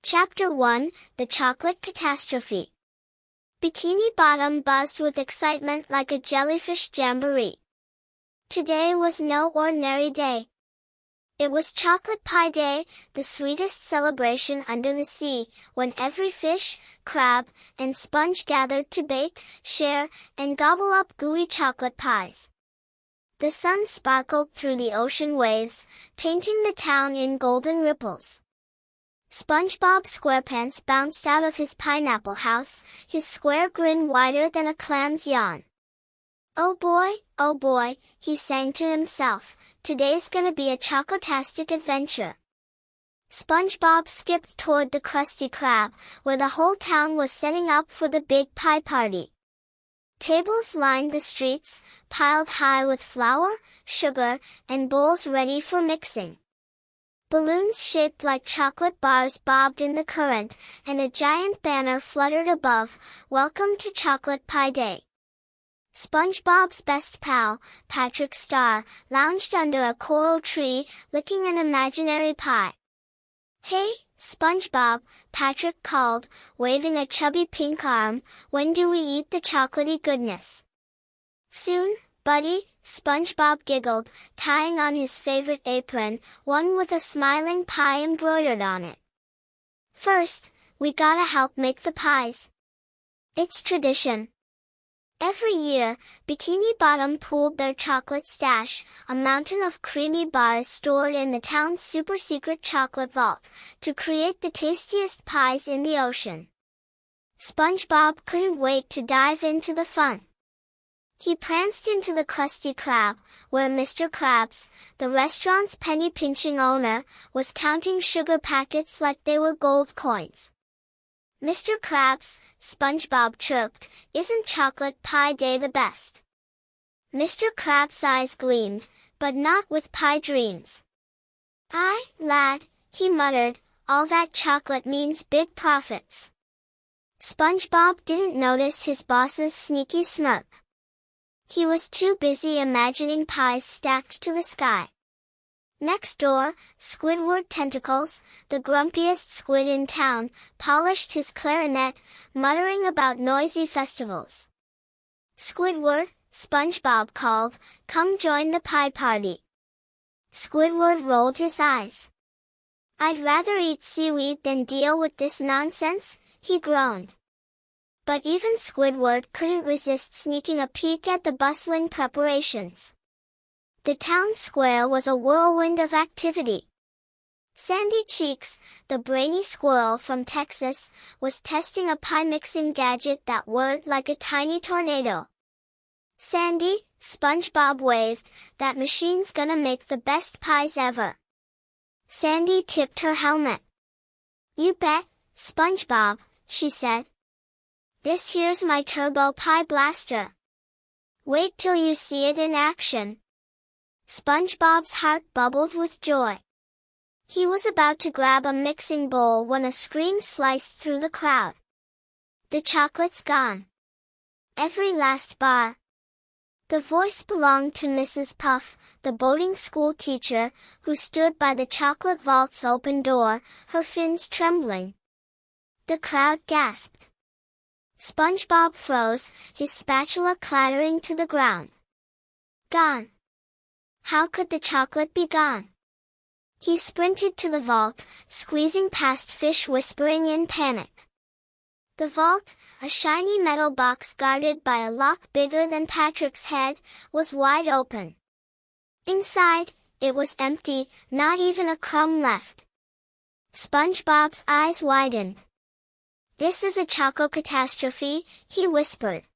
Chapter 1, The Chocolate Catastrophe. Bikini Bottom buzzed with excitement like a jellyfish jamboree. Today was no ordinary day. It was Chocolate Pie Day, the sweetest celebration under the sea, when every fish, crab, and sponge gathered to bake, share, and gobble up gooey chocolate pies. The sun sparkled through the ocean waves, painting the town in golden ripples. SpongeBob SquarePants bounced out of his pineapple house, his square grin wider than a clam's yawn. Oh boy, he sang to himself, today's gonna be a chocotastic adventure. SpongeBob skipped toward the Krusty Krab, where the whole town was setting up for the big pie party. Tables lined the streets, piled high with flour, sugar, and bowls ready for mixing. Balloons shaped like chocolate bars bobbed in the current, and a giant banner fluttered above, "Welcome to Chocolate Pie Day." SpongeBob's best pal, Patrick Star, lounged under a coral tree, licking an imaginary pie. "Hey, SpongeBob," Patrick called, waving a chubby pink arm, "when do we eat the chocolatey goodness?" "Soon, buddy," SpongeBob giggled, tying on his favorite apron, one with a smiling pie embroidered on it. "First, we gotta help make the pies. It's tradition." Every year, Bikini Bottom pooled their chocolate stash, a mountain of creamy bars stored in the town's super-secret chocolate vault, to create the tastiest pies in the ocean. SpongeBob couldn't wait to dive into the fun. He pranced into the Krusty Krab, where Mr. Krabs, the restaurant's penny-pinching owner, was counting sugar packets like they were gold coins. "Mr. Krabs," SpongeBob chirped, "isn't Chocolate Pie Day the best?" Mr. Krabs' eyes gleamed, but not with pie dreams. "Aye, lad," he muttered, "all that chocolate means big profits." SpongeBob didn't notice his boss's sneaky smirk. He was too busy imagining pies stacked to the sky. Next door, Squidward Tentacles, the grumpiest squid in town, polished his clarinet, muttering about noisy festivals. "Squidward," SpongeBob called, "come join the pie party." Squidward rolled his eyes. "I'd rather eat seaweed than deal with this nonsense," he groaned. But even Squidward couldn't resist sneaking a peek at the bustling preparations. The town square was a whirlwind of activity. Sandy Cheeks, the brainy squirrel from Texas, was testing a pie-mixing gadget that whirred like a tiny tornado. "Sandy," SpongeBob waved, "that machine's gonna make the best pies ever." Sandy tipped her helmet. "You bet, SpongeBob," she said. "This here's my Turbo Pie Blaster. Wait till you see it in action." SpongeBob's heart bubbled with joy. He was about to grab a mixing bowl when a scream sliced through the crowd. "The chocolate's gone. Every last bar." The voice belonged to Mrs. Puff, the boarding school teacher, who stood by the chocolate vault's open door, her fins trembling. The crowd gasped. SpongeBob froze, his spatula clattering to the ground. Gone. How could the chocolate be gone? He sprinted to the vault, squeezing past fish whispering in panic. The vault, a shiny metal box guarded by a lock bigger than Patrick's head, was wide open. Inside, it was empty, not even a crumb left. SpongeBob's eyes widened. "This is a choco catastrophe," he whispered.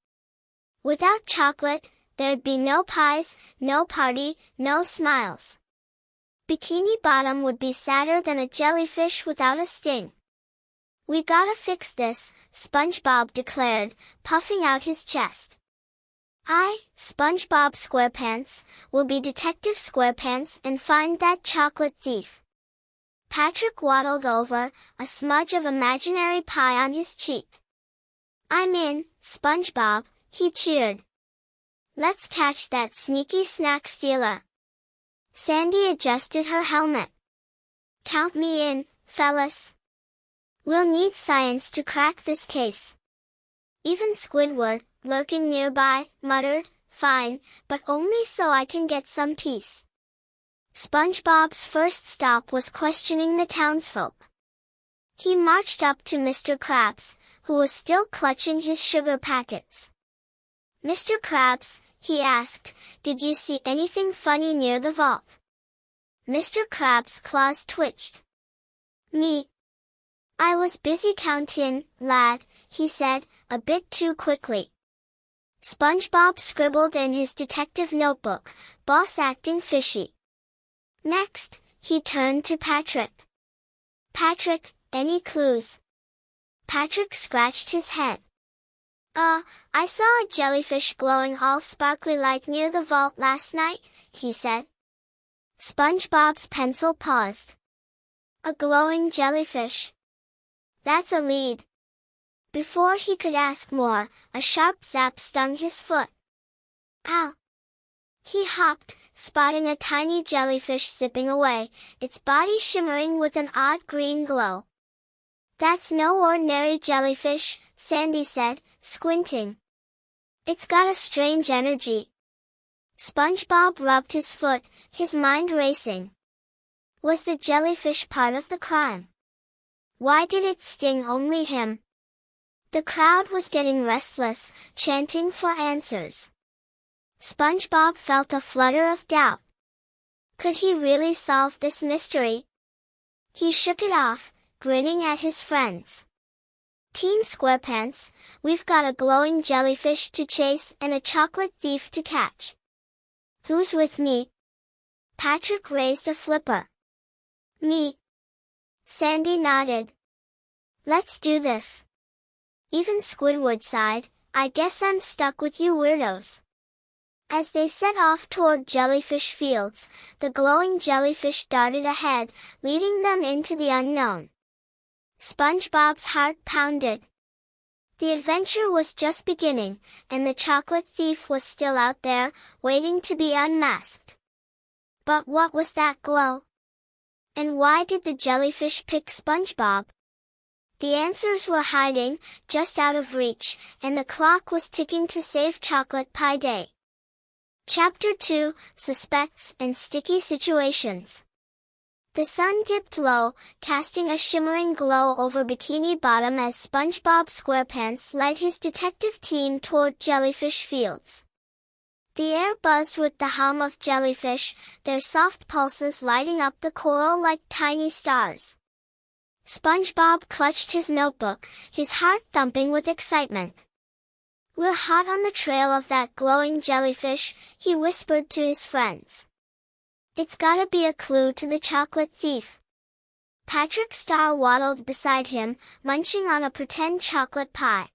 "Without chocolate, there'd be no pies, no party, no smiles. Bikini Bottom would be sadder than a jellyfish without a sting." "We gotta fix this," SpongeBob declared, puffing out his chest. "I, SpongeBob SquarePants, will be Detective SquarePants and find that chocolate thief." Patrick waddled over, a smudge of imaginary pie on his cheek. "I'm in, SpongeBob," he cheered. "Let's catch that sneaky snack stealer." Sandy adjusted her helmet. "Count me in, fellas." We'll need science to crack this case. Even Squidward, lurking nearby, muttered, "Fine, but only so I can get some peace." SpongeBob's first stop was questioning the townsfolk. He marched up to Mr. Krabs, who was still clutching his sugar packets. "Mr. Krabs," he asked, "did you see anything funny near the vault?" Mr. Krabs' claws twitched. "Me? I was busy counting, lad," he said, a bit too quickly. SpongeBob scribbled in his detective notebook, "Boss acting fishy." Next, he turned to Patrick. "Patrick, any clues?" Patrick scratched his head. I saw a jellyfish glowing all sparkly like near the vault last night," he said. SpongeBob's pencil paused. "A glowing jellyfish. That's a lead." Before he could ask more, a sharp zap stung his foot. "Ow!" He hopped, spotting a tiny jellyfish zipping away, its body shimmering with an odd green glow. "That's no ordinary jellyfish," Sandy said, squinting. "It's got a strange energy." SpongeBob rubbed his foot, his mind racing. Was the jellyfish part of the crime? Why did it sting only him? The crowd was getting restless, chanting for answers. SpongeBob felt a flutter of doubt. Could he really solve this mystery? He shook it off, grinning at his friends. "Team SquarePants, we've got a glowing jellyfish to chase and a chocolate thief to catch. Who's with me?" Patrick raised a flipper. "Me." Sandy nodded. "Let's do this." Even Squidward sighed, "I guess I'm stuck with you weirdos." As they set off toward Jellyfish Fields, the glowing jellyfish darted ahead, leading them into the unknown. SpongeBob's heart pounded. The adventure was just beginning, and the chocolate thief was still out there, waiting to be unmasked. But what was that glow? And why did the jellyfish pick SpongeBob? The answers were hiding, just out of reach, and the clock was ticking to save Chocolate Pie Day. Chapter 2, Suspects and Sticky Situations. The sun dipped low, casting a shimmering glow over Bikini Bottom as SpongeBob SquarePants led his detective team toward Jellyfish Fields. The air buzzed with the hum of jellyfish, their soft pulses lighting up the coral like tiny stars. SpongeBob clutched his notebook, his heart thumping with excitement. "We're hot on the trail of that glowing jellyfish," he whispered to his friends. "It's gotta be a clue to the chocolate thief." Patrick Star waddled beside him, munching on a pretend chocolate pie.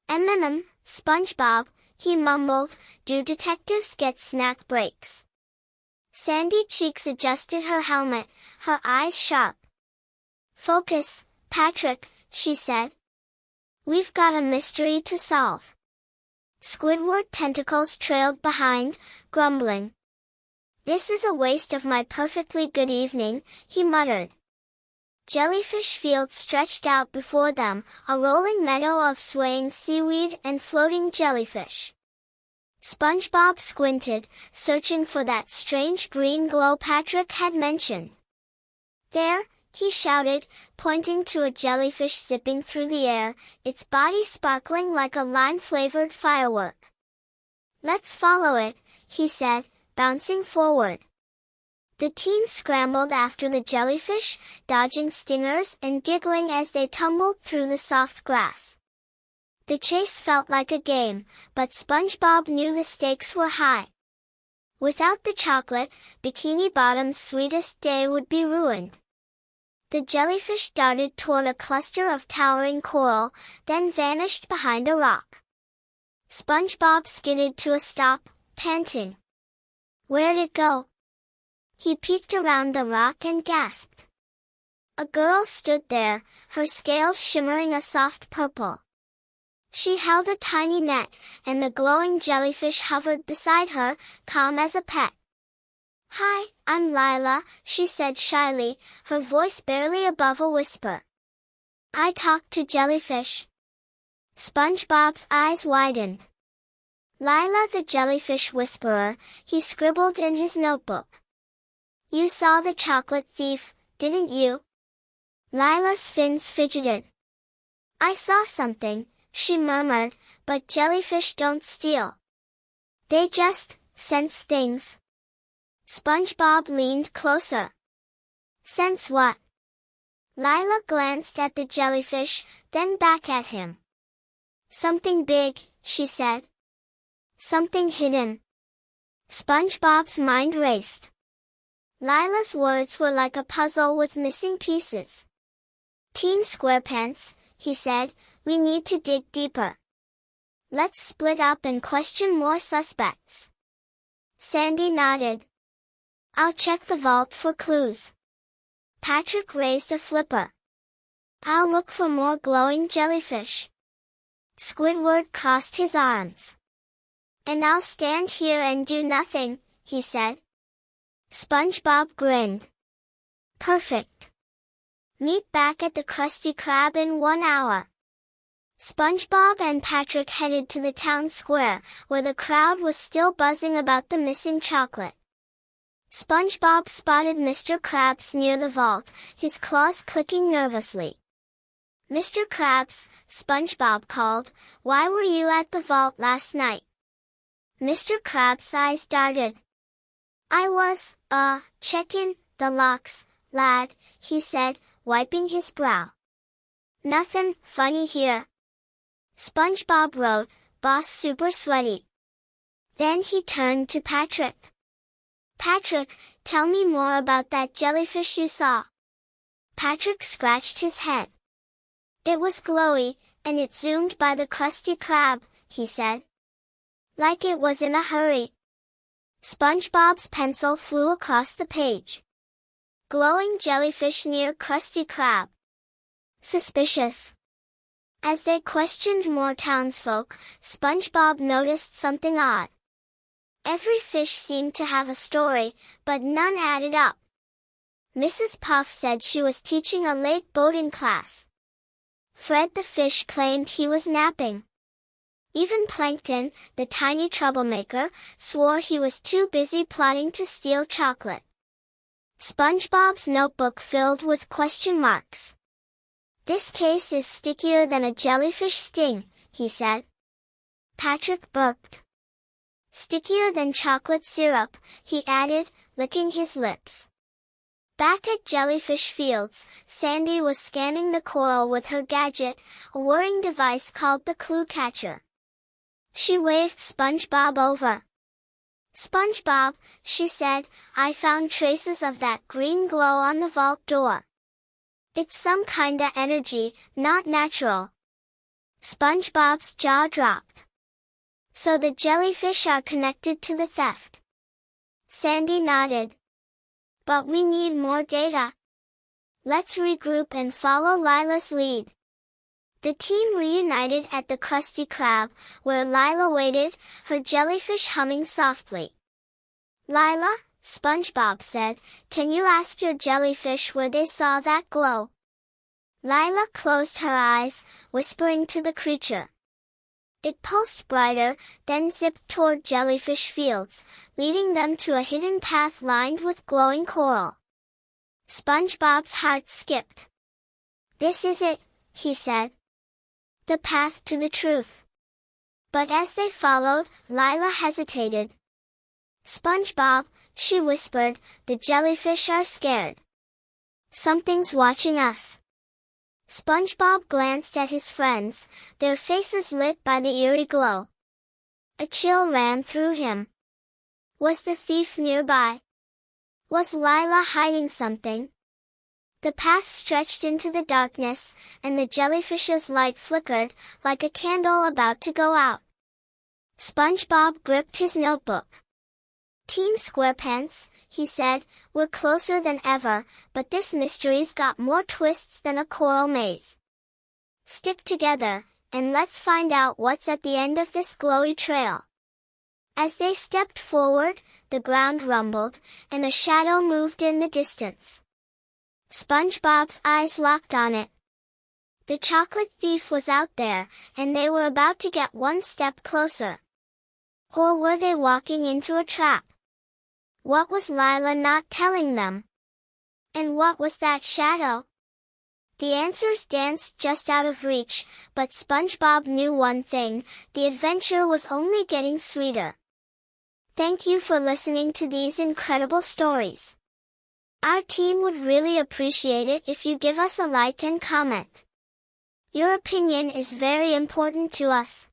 SpongeBob," he mumbled, "do detectives get snack breaks?" Sandy Cheeks adjusted her helmet, her eyes sharp. "Focus, Patrick," she said. "We've got a mystery to solve." Squidward tentacles trailed behind, grumbling. "This is a waste of my perfectly good evening," he muttered. Jellyfish Field stretched out before them, a rolling meadow of swaying seaweed and floating jellyfish. SpongeBob squinted, searching for that strange green glow Patrick had mentioned. "There," he shouted, pointing to a jellyfish zipping through the air, its body sparkling like a lime-flavored firework. "Let's follow it," he said, bouncing forward. The team scrambled after the jellyfish, dodging stingers and giggling as they tumbled through the soft grass. The chase felt like a game, but SpongeBob knew the stakes were high. Without the chocolate, Bikini Bottom's sweetest day would be ruined. The jellyfish darted toward a cluster of towering coral, then vanished behind a rock. SpongeBob skidded to a stop, panting. Where'd it go? He peeked around the rock and gasped. A girl stood there, her scales shimmering a soft purple. She held a tiny net, and the glowing jellyfish hovered beside her, calm as a pet. "Hi, I'm Lila," she said shyly, her voice barely above a whisper. I talk to jellyfish. SpongeBob's eyes widened. Lila the jellyfish whisperer, he scribbled in his notebook. You saw the chocolate thief, didn't you? Lila's fins fidgeted. I saw something, she murmured, but jellyfish don't steal. They just sense things. SpongeBob leaned closer. Sense what? Lila glanced at the jellyfish, then back at him. Something big, she said. Something hidden. SpongeBob's mind raced. Lila's words were like a puzzle with missing pieces. Team SquarePants, he said, we need to dig deeper. Let's split up and question more suspects. Sandy nodded. I'll check the vault for clues. Patrick raised a flipper. I'll look for more glowing jellyfish. Squidward crossed his arms. And I'll stand here and do nothing, he said. SpongeBob grinned. Perfect. Meet back at the Krusty Krab in 1 hour. SpongeBob and Patrick headed to the town square, where the crowd was still buzzing about the missing chocolate. SpongeBob spotted Mr. Krabs near the vault, his claws clicking nervously. Mr. Krabs, SpongeBob called, why were you at the vault last night? Mr. Krabs' eyes darted. I was, checking the locks, lad, he said, wiping his brow. Nothing funny here. SpongeBob wrote, boss super sweaty. Then he turned to Patrick. Patrick, tell me more about that jellyfish you saw. Patrick scratched his head. It was glowy, and it zoomed by the Krusty Krab, he said. Like it was in a hurry. SpongeBob's pencil flew across the page. Glowing jellyfish near Krusty Krab. Suspicious. As they questioned more townsfolk, SpongeBob noticed something odd. Every fish seemed to have a story, but none added up. Mrs. Puff said she was teaching a late boating class. Fred the fish claimed he was napping. Even Plankton, the tiny troublemaker, swore he was too busy plotting to steal chocolate. SpongeBob's notebook filled with question marks. This case is stickier than a jellyfish sting, he said. Patrick burped. Stickier than chocolate syrup, he added, licking his lips. Back at Jellyfish Fields, Sandy was scanning the coral with her gadget, a whirring device called the Clue Catcher. She waved SpongeBob over. SpongeBob, she said, I found traces of that green glow on the vault door. It's some kinda energy, not natural. SpongeBob's jaw dropped. So the jellyfish are connected to the theft. Sandy nodded. But we need more data. Let's regroup and follow Lila's lead. The team reunited at the Krusty Krab, where Lila waited, her jellyfish humming softly. Lila, SpongeBob said, can you ask your jellyfish where they saw that glow? Lila closed her eyes, whispering to the creature. It pulsed brighter, then zipped toward Jellyfish Fields, leading them to a hidden path lined with glowing coral. SpongeBob's heart skipped. This is it, he said. The path to the truth. But as they followed, Lila hesitated. SpongeBob, she whispered, the jellyfish are scared. Something's watching us. SpongeBob glanced at his friends, their faces lit by the eerie glow. A chill ran through him. Was the thief nearby? Was Lila hiding something? The path stretched into the darkness, and the jellyfish's light flickered, like a candle about to go out. SpongeBob gripped his notebook. Team SquarePants, he said, we're closer than ever, but this mystery's got more twists than a coral maze. Stick together, and let's find out what's at the end of this glowy trail. As they stepped forward, the ground rumbled, and a shadow moved in the distance. SpongeBob's eyes locked on it. The chocolate thief was out there, and they were about to get one step closer. Or were they walking into a trap? What was Lila not telling them? And what was that shadow? The answers danced just out of reach, but SpongeBob knew one thing: the adventure was only getting sweeter. Thank you for listening to these incredible stories. Our team would really appreciate it if you give us a like and comment. Your opinion is very important to us.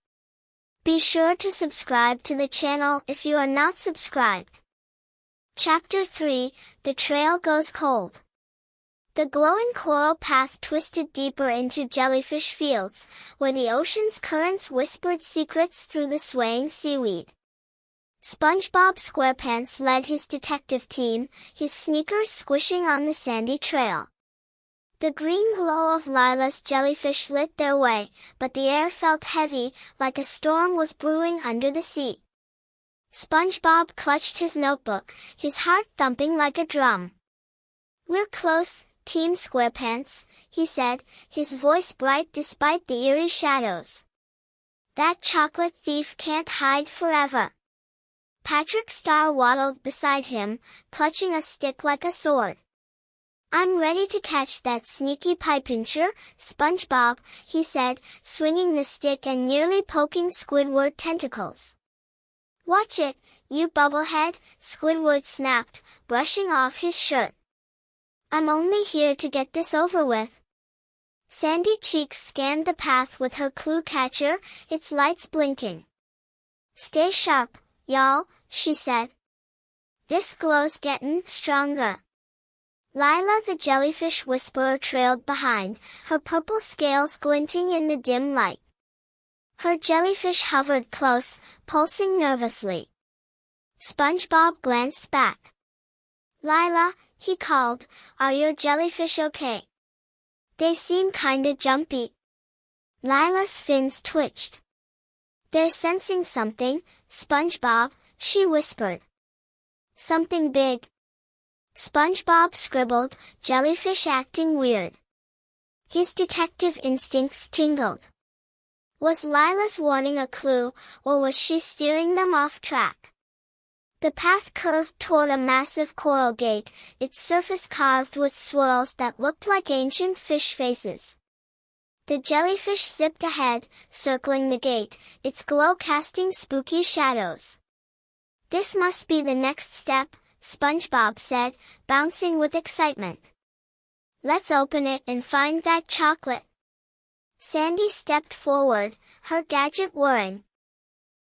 Be sure to subscribe to the channel if you are not subscribed. Chapter 3, The Trail Goes Cold. The glowing coral path twisted deeper into jellyfish fields, where the ocean's currents whispered secrets through the swaying seaweed. SpongeBob SquarePants led his detective team, his sneakers squishing on the sandy trail. The green glow of Lila's jellyfish lit their way, but the air felt heavy, like a storm was brewing under the sea. SpongeBob clutched his notebook, his heart thumping like a drum. "We're close, Team SquarePants," he said, his voice bright despite the eerie shadows. "That chocolate thief can't hide forever." Patrick Star waddled beside him, clutching a stick like a sword. "I'm ready to catch that sneaky pie pincher, SpongeBob," he said, swinging the stick and nearly poking Squidward tentacles. "Watch it, you bubblehead," Squidward snapped, brushing off his shirt. "I'm only here to get this over with." Sandy Cheeks scanned the path with her clue catcher, its lights blinking. "Stay sharp, y'all," she said. "This glow's gettin' stronger." Lila the jellyfish whisperer trailed behind, her purple scales glinting in the dim light. Her jellyfish hovered close, pulsing nervously. SpongeBob glanced back. "Lila," he called, "are your jellyfish okay? They seem kinda jumpy." Lila's fins twitched. "They're sensing something, SpongeBob," she whispered. "Something big." SpongeBob scribbled, jellyfish acting weird. His detective instincts tingled. Was Lila's warning a clue, or was she steering them off track? The path curved toward a massive coral gate, its surface carved with swirls that looked like ancient fish faces. The jellyfish zipped ahead, circling the gate, its glow casting spooky shadows. "This must be the next step," SpongeBob said, bouncing with excitement. "Let's open it and find that chocolate." Sandy stepped forward, her gadget whirring.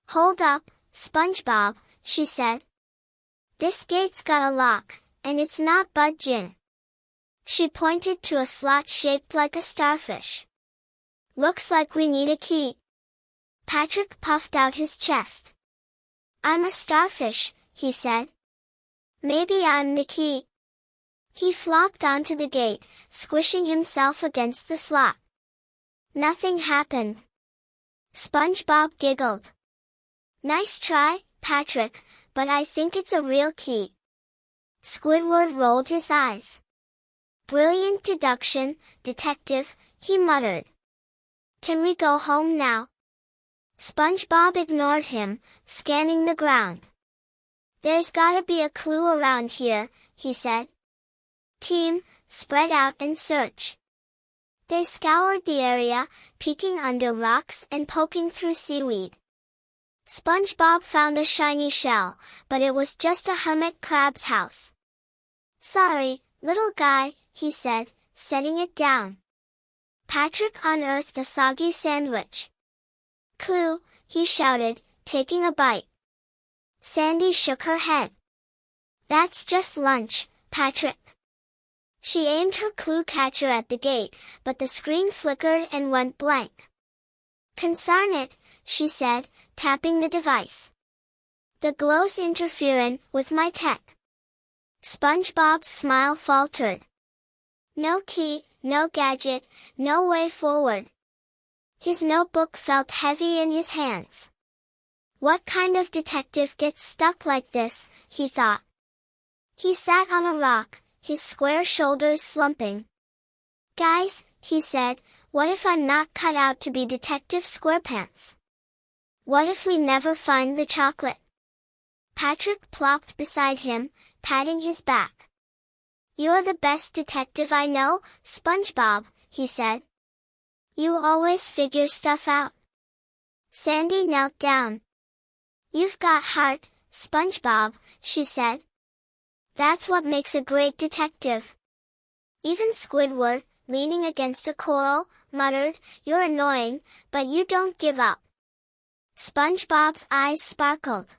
"Hold up, SpongeBob," she said. "This gate's got a lock, and it's not budging." She pointed to a slot shaped like a starfish. "Looks like we need a key." Patrick puffed out his chest. "I'm a starfish," he said. "Maybe I'm the key." He flopped onto the gate, squishing himself against the slot. Nothing happened. SpongeBob giggled. "Nice try, Patrick, but I think it's a real key." Squidward rolled his eyes. "Brilliant deduction, detective," he muttered. "Can we go home now?" SpongeBob ignored him, scanning the ground. "There's gotta be a clue around here," he said. "Team, spread out and search." They scoured the area, peeking under rocks and poking through seaweed. SpongeBob found a shiny shell, but it was just a hermit crab's house. "Sorry, little guy," he said, setting it down. Patrick unearthed a soggy sandwich. "Clue," he shouted, taking a bite. Sandy shook her head. "That's just lunch, Patrick." She aimed her clue catcher at the gate, but the screen flickered and went blank. "Consarn it," she said, tapping the device. "The glow's interfering with my tech." SpongeBob's smile faltered. No key, no gadget, no way forward. His notebook felt heavy in his hands. What kind of detective gets stuck like this, he thought. He sat on a rock, his square shoulders slumping. "Guys," he said, What if I'm not cut out to be Detective Squarepants? What if we never find the chocolate? Patrick plopped beside him, patting his back. You're the best detective I know, SpongeBob, he said. You always figure stuff out. Sandy knelt down. You've got heart, SpongeBob, she said. That's what makes a great detective. Even Squidward, leaning against a coral, muttered, You're annoying, but you don't give up. SpongeBob's eyes sparkled.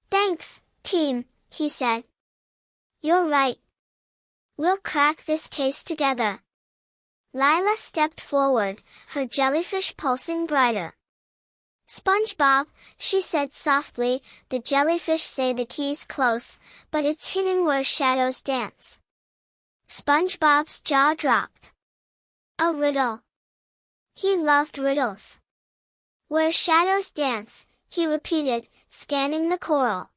Thanks, team, he said. You're right. We'll crack this case together. Lila stepped forward, her jellyfish pulsing brighter. SpongeBob, she said softly, the jellyfish say the key's close, but it's hidden where shadows dance. SpongeBob's jaw dropped. A riddle. He loved riddles. Where shadows dance, he repeated, scanning the coral.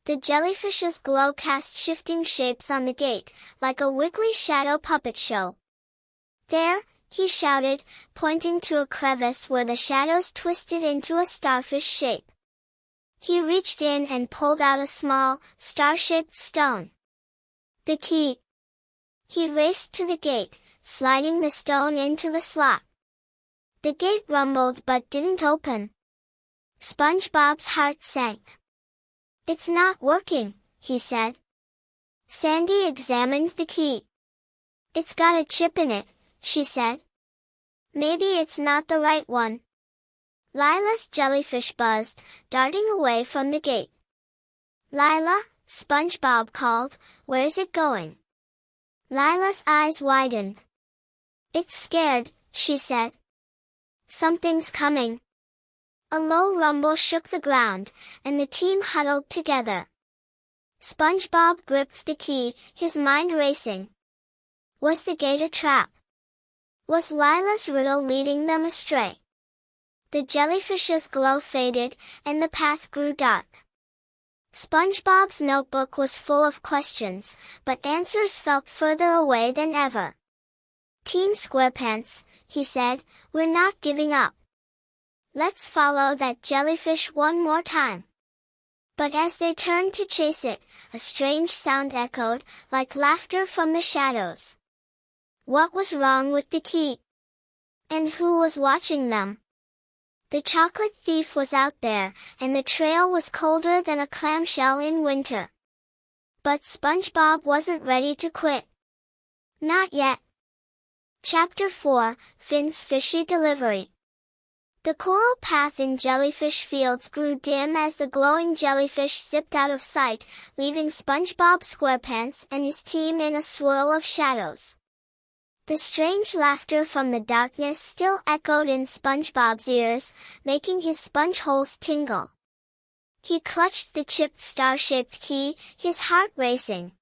The jellyfish's glow cast shifting shapes on the gate, like a wiggly shadow puppet show. There, he shouted, pointing to a crevice where the shadows twisted into a starfish shape. He reached in and pulled out a small, star-shaped stone. The key. He raced to the gate, sliding the stone into the slot. The gate rumbled but didn't open. SpongeBob's heart sank. It's not working, he said. Sandy examined the key. It's got a chip in it, she said. Maybe it's not the right one. Lila's jellyfish buzzed, darting away from the gate. Lila, SpongeBob called, where's it going? Lila's eyes widened. It's scared, she said. Something's coming. A low rumble shook the ground, and the team huddled together. SpongeBob gripped the key, his mind racing. Was the gate a trap? Was Lila's riddle leading them astray? The jellyfish's glow faded, and the path grew dark. SpongeBob's notebook was full of questions, but answers felt further away than ever. Team Squarepants, he said, we're not giving up. Let's follow that jellyfish one more time. But as they turned to chase it, a strange sound echoed, like laughter from the shadows. What was wrong with the key? And who was watching them? The chocolate thief was out there, and the trail was colder than a clamshell in winter. But SpongeBob wasn't ready to quit. Not yet. Chapter 4, Finn's Fishy Delivery. The coral path in Jellyfish Fields grew dim as the glowing jellyfish zipped out of sight, leaving SpongeBob SquarePants and his team in a swirl of shadows. The strange laughter from the darkness still echoed in SpongeBob's ears, making his sponge holes tingle. He clutched the chipped star-shaped key, his heart racing.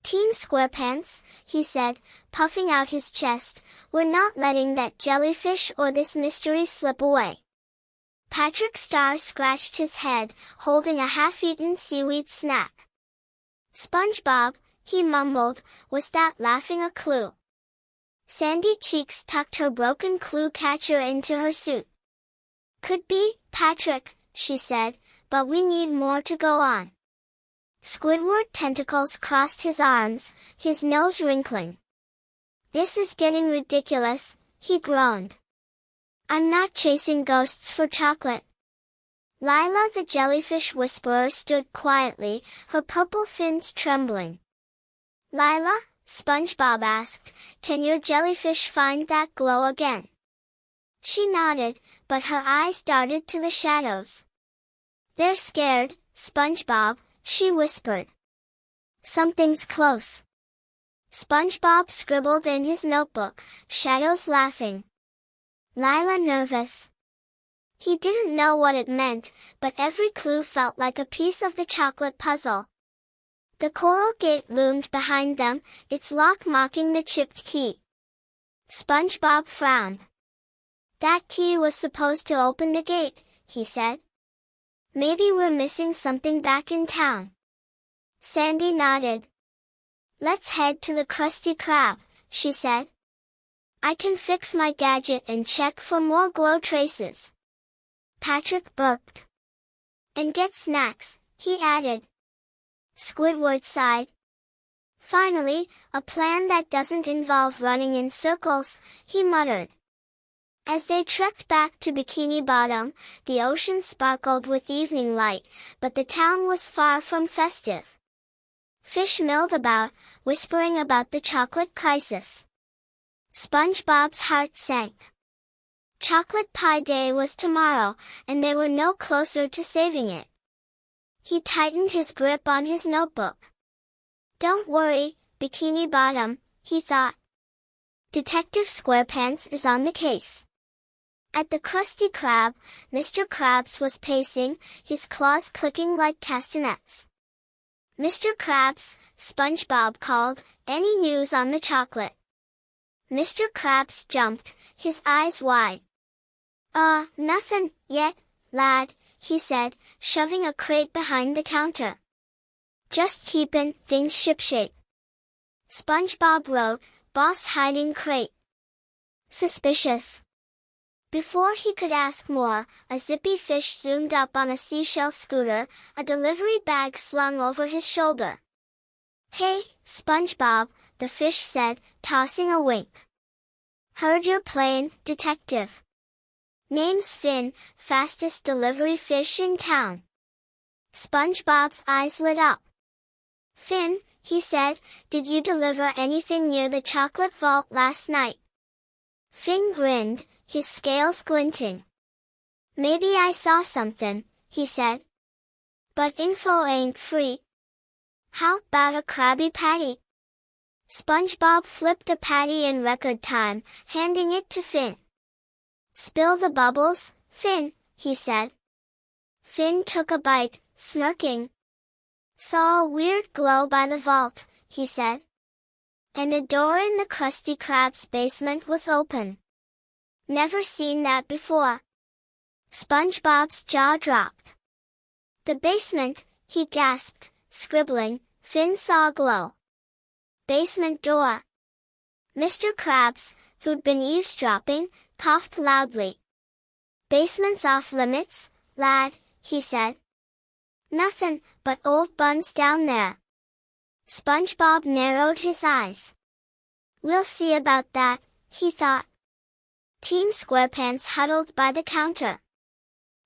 Team Squarepants, he said, puffing out his chest, we're not letting that jellyfish or this mystery slip away. Patrick Star scratched his head, holding a half-eaten seaweed snack. SpongeBob, he mumbled, was that laughing a clue? Sandy Cheeks tucked her broken clue catcher into her suit. Could be, Patrick, she said, but we need more to go on. Squidward tentacles crossed his arms, his nose wrinkling. This is getting ridiculous, he groaned. I'm not chasing ghosts for chocolate. Lila the jellyfish whisperer stood quietly, her purple fins trembling. Lila, SpongeBob asked, can your jellyfish find that glow again? She nodded, but her eyes darted to the shadows. They're scared, SpongeBob, she whispered. Something's close. SpongeBob scribbled in his notebook, shadows laughing. Lila nervous. He didn't know what it meant, but every clue felt like a piece of the chocolate puzzle. The coral gate loomed behind them, its lock mocking the chipped key. SpongeBob frowned. That key was supposed to open the gate, he said. Maybe we're missing something back in town. Sandy nodded. Let's head to the Krusty Krab, she said. I can fix my gadget and check for more glow traces. Patrick burped. And get snacks, he added. Squidward sighed. Finally, a plan that doesn't involve running in circles, he muttered. As they trekked back to Bikini Bottom, the ocean sparkled with evening light, but the town was far from festive. Fish milled about, whispering about the chocolate crisis. SpongeBob's heart sank. Chocolate pie day was tomorrow, and they were no closer to saving it. He tightened his grip on his notebook. Don't worry, Bikini Bottom, he thought. Detective SquarePants is on the case. At the Krusty Krab, Mr. Krabs was pacing, his claws clicking like castanets. Mr. Krabs, SpongeBob called, any news on the chocolate? Mr. Krabs jumped, his eyes wide. Nothing yet, lad, he said, shoving a crate behind the counter. Just keepin' things shipshape. SpongeBob wrote, boss hiding crate. Suspicious. Before he could ask more, a zippy fish zoomed up on a seashell scooter, a delivery bag slung over his shoulder. Hey, SpongeBob, the fish said, tossing a wink. Heard you're playing detective. Name's Finn, fastest delivery fish in town. SpongeBob's eyes lit up. Finn, he said, did you deliver anything near the chocolate vault last night? Finn grinned, his scales glinting. Maybe I saw something, he said. But info ain't free. How about a Krabby Patty? SpongeBob flipped a patty in record time, handing it to Finn. Spill the bubbles, Finn, he said. Finn took a bite, smirking. Saw a weird glow by the vault, he said. And a door in the Krusty Krab's basement was open. Never seen that before. SpongeBob's jaw dropped. The basement, he gasped, scribbling, Finn saw a glow. Basement door. Mr. Krabs, who'd been eavesdropping, coughed loudly. Basement's off limits, lad, he said. Nothin' but old buns down there. SpongeBob narrowed his eyes. We'll see about that, he thought. Team SquarePants huddled by the counter.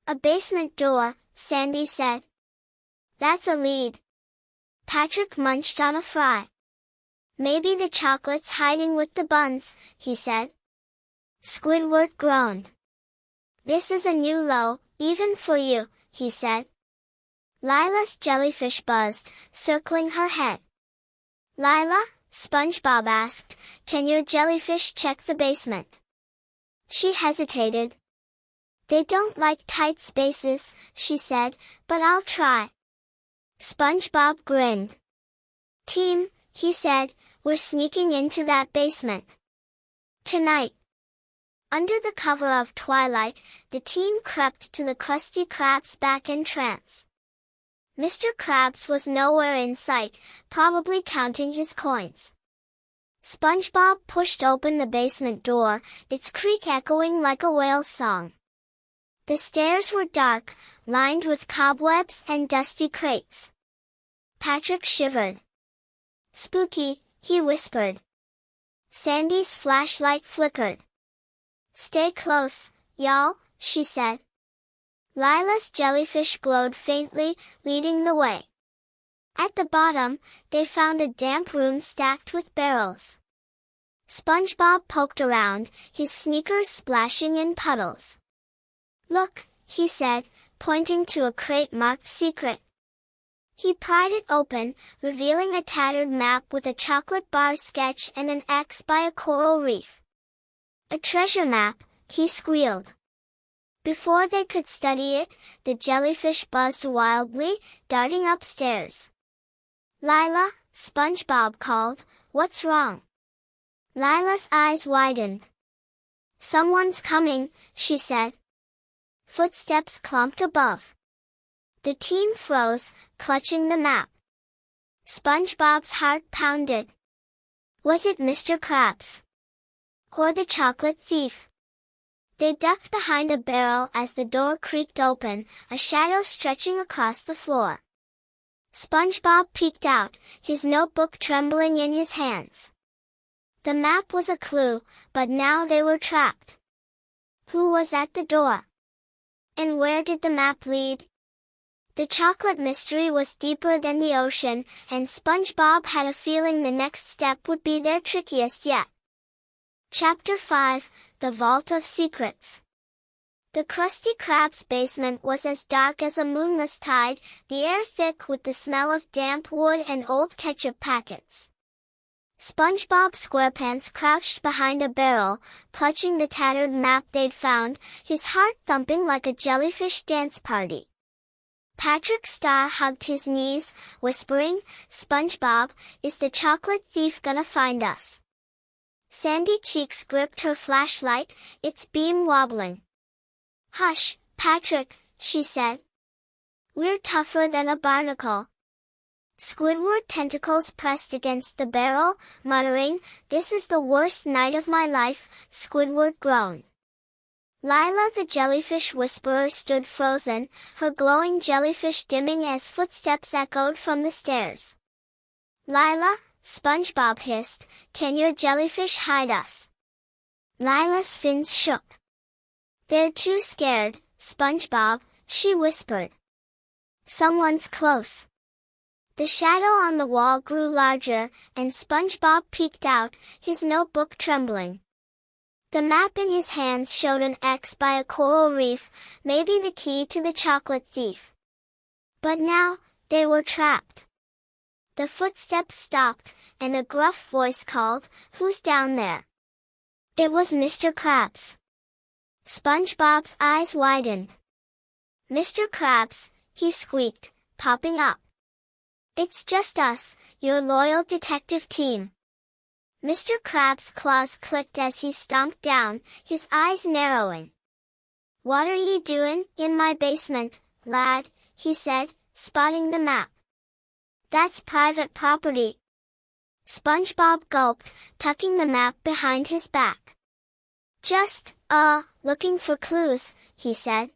A basement door, Sandy said. That's a lead. Patrick munched on a fry. Maybe the chocolate's hiding with the buns, he said. Squidward groaned. This is a new low, even for you, he said. Lila's jellyfish buzzed, circling her head. Lila, SpongeBob asked, can your jellyfish check the basement? She hesitated. They don't like tight spaces, she said, but I'll try. SpongeBob grinned. Team, he said, we're sneaking into that basement. Tonight. Under the cover of twilight, the team crept to the Krusty Krab's back entrance. Mr. Krabs was nowhere in sight, probably counting his coins. SpongeBob pushed open the basement door, its creak echoing like a whale's song. The stairs were dark, lined with cobwebs and dusty crates. Patrick shivered. Spooky, he whispered. Sandy's flashlight flickered. Stay close, y'all, she said. Lila's jellyfish glowed faintly, leading the way. At the bottom, they found a damp room stacked with barrels. SpongeBob poked around, his sneakers splashing in puddles. Look, he said, pointing to a crate marked Secret. He pried it open, revealing a tattered map with a chocolate bar sketch and an X by a coral reef. A treasure map, he squealed. Before they could study it, the jellyfish buzzed wildly, darting upstairs. Lila, SpongeBob called, what's wrong? Lila's eyes widened. Someone's coming, she said. Footsteps clomped above. The team froze, clutching the map. SpongeBob's heart pounded. Was it Mr. Krabs? or the chocolate thief. They ducked behind a barrel as the door creaked open, a shadow stretching across the floor. SpongeBob peeked out, his notebook trembling in his hands. The map was a clue, but now they were trapped. Who was at the door? And where did the map lead? The chocolate mystery was deeper than the ocean, and SpongeBob had a feeling the next step would be their trickiest yet. Chapter 5, The Vault of Secrets. The Krusty Krab's basement was as dark as a moonless tide, the air thick with the smell of damp wood and old ketchup packets. SpongeBob SquarePants crouched behind a barrel, clutching the tattered map they'd found, his heart thumping like a jellyfish dance party. Patrick Star hugged his knees, whispering, "SpongeBob, is the chocolate thief gonna find us?" Sandy Cheeks gripped her flashlight, its beam wobbling. "Hush, Patrick," she said. "We're tougher than a barnacle." Squidward tentacles pressed against the barrel, muttering, "This is the worst night of my life," Squidward groaned. Lila the jellyfish whisperer stood frozen, her glowing jellyfish dimming as footsteps echoed from the stairs. "Lila," SpongeBob hissed, "can your jellyfish hide us?" Lila's fins shook. "They're too scared, SpongeBob," she whispered. "Someone's close." The shadow on the wall grew larger, and SpongeBob peeked out, his notebook trembling. The map in his hands showed an X by a coral reef, maybe the key to the chocolate thief. But now, they were trapped. The footsteps stopped, and a gruff voice called, "Who's down there?" It was Mr. Krabs. SpongeBob's eyes widened. "Mr. Krabs," he squeaked, popping up. "It's just us, your loyal detective team." Mr. Krabs' claws clicked as he stomped down, his eyes narrowing. "What are ye doing in my basement, lad?" he said, spotting the map. "That's private property." SpongeBob gulped, tucking the map behind his back. "Just, looking for clues," he said.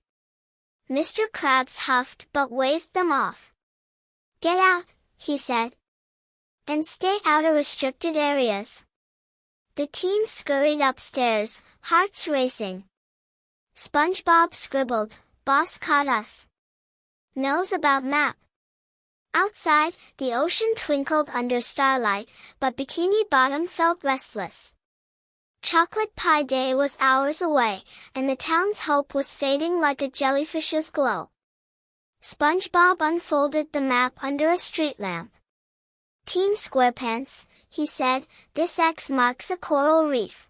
Mr. Krabs huffed but waved them off. "Get out," he said. "And stay out of restricted areas." The team scurried upstairs, hearts racing. SpongeBob scribbled, "Boss caught us. Knows about map." Outside, the ocean twinkled under starlight, but Bikini Bottom felt restless. Chocolate Pie Day was hours away, and the town's hope was fading like a jellyfish's glow. SpongeBob unfolded the map under a street lamp. "Team SquarePants," he said, "this X marks a coral reef.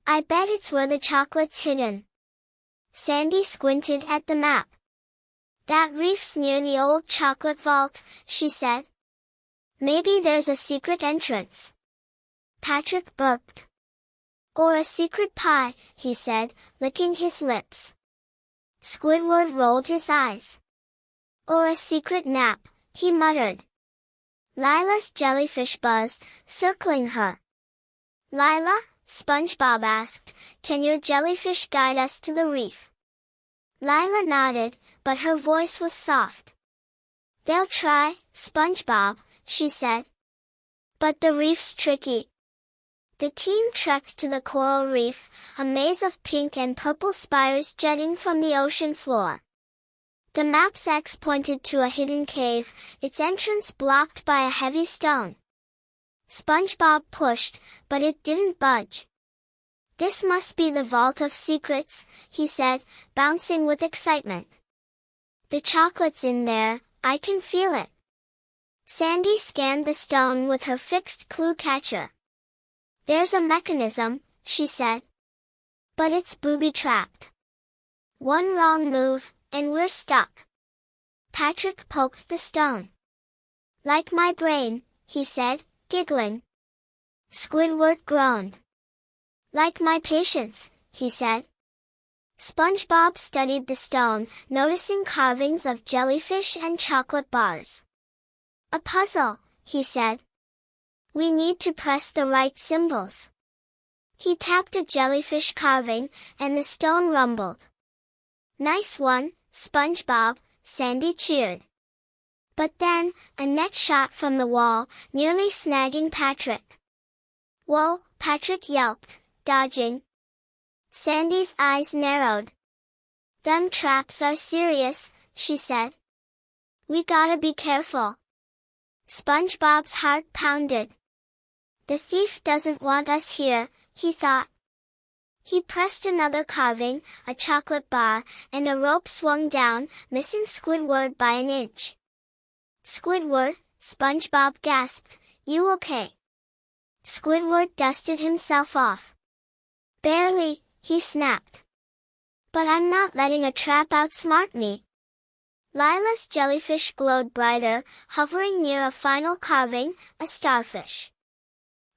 I bet it's where the chocolate's hidden." Sandy squinted at the map. "That reef's near the old chocolate vault," she said. "Maybe there's a secret entrance." Patrick burped. "Or a secret pie," he said, licking his lips. Squidward rolled his eyes. "Or a secret nap," he muttered. Lila's jellyfish buzzed, circling her. "Lila," SpongeBob asked, "can your jellyfish guide us to the reef?" Lila nodded, but her voice was soft. "They'll try, SpongeBob," she said. "But the reef's tricky." The team trekked to the coral reef, a maze of pink and purple spires jutting from the ocean floor. The map's X pointed to a hidden cave, its entrance blocked by a heavy stone. SpongeBob pushed, but it didn't budge. "This must be the Vault of Secrets," he said, bouncing with excitement. "The chocolate's in there, I can feel it." Sandy scanned the stone with her fixed clue catcher. "There's a mechanism," she said. "But it's booby-trapped. One wrong move, and we're stuck." Patrick poked the stone. "Like my brain," he said, giggling. Squidward groaned. "Like my patience," he said. SpongeBob studied the stone, noticing carvings of jellyfish and chocolate bars. "A puzzle," he said. "We need to press the right symbols." He tapped a jellyfish carving, and the stone rumbled. "Nice one, SpongeBob," Sandy cheered. But then, a net shot from the wall, nearly snagging Patrick. "Whoa," Patrick yelped, dodging. Sandy's eyes narrowed. "Them traps are serious," she said. "We gotta be careful." SpongeBob's heart pounded. "The thief doesn't want us here," he thought. He pressed another carving, a chocolate bar, and a rope swung down, missing Squidward by an inch. "Squidward," SpongeBob gasped, "you okay?" Squidward dusted himself off. "Barely," he snapped. "But I'm not letting a trap outsmart me." Lila's jellyfish glowed brighter, hovering near a final carving, a starfish.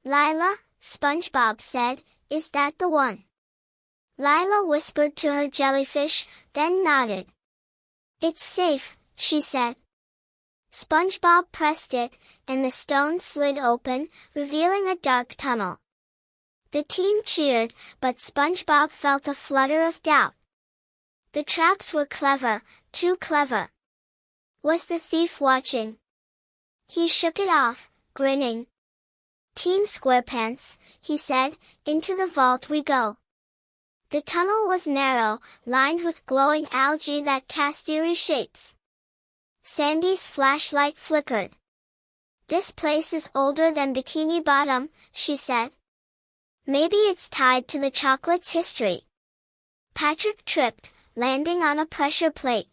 "Lila," SpongeBob said, "is that the one?" Lila whispered to her jellyfish, then nodded. "It's safe," she said. SpongeBob pressed it, and the stone slid open, revealing a dark tunnel. The team cheered, but SpongeBob felt a flutter of doubt. The traps were clever, too clever. Was the thief watching? He shook it off, grinning. "Team SquarePants," he said, "into the vault we go." The tunnel was narrow, lined with glowing algae that cast eerie shapes. Sandy's flashlight flickered. "This place is older than Bikini Bottom," she said. "Maybe it's tied to the chocolate's history." Patrick tripped, landing on a pressure plate.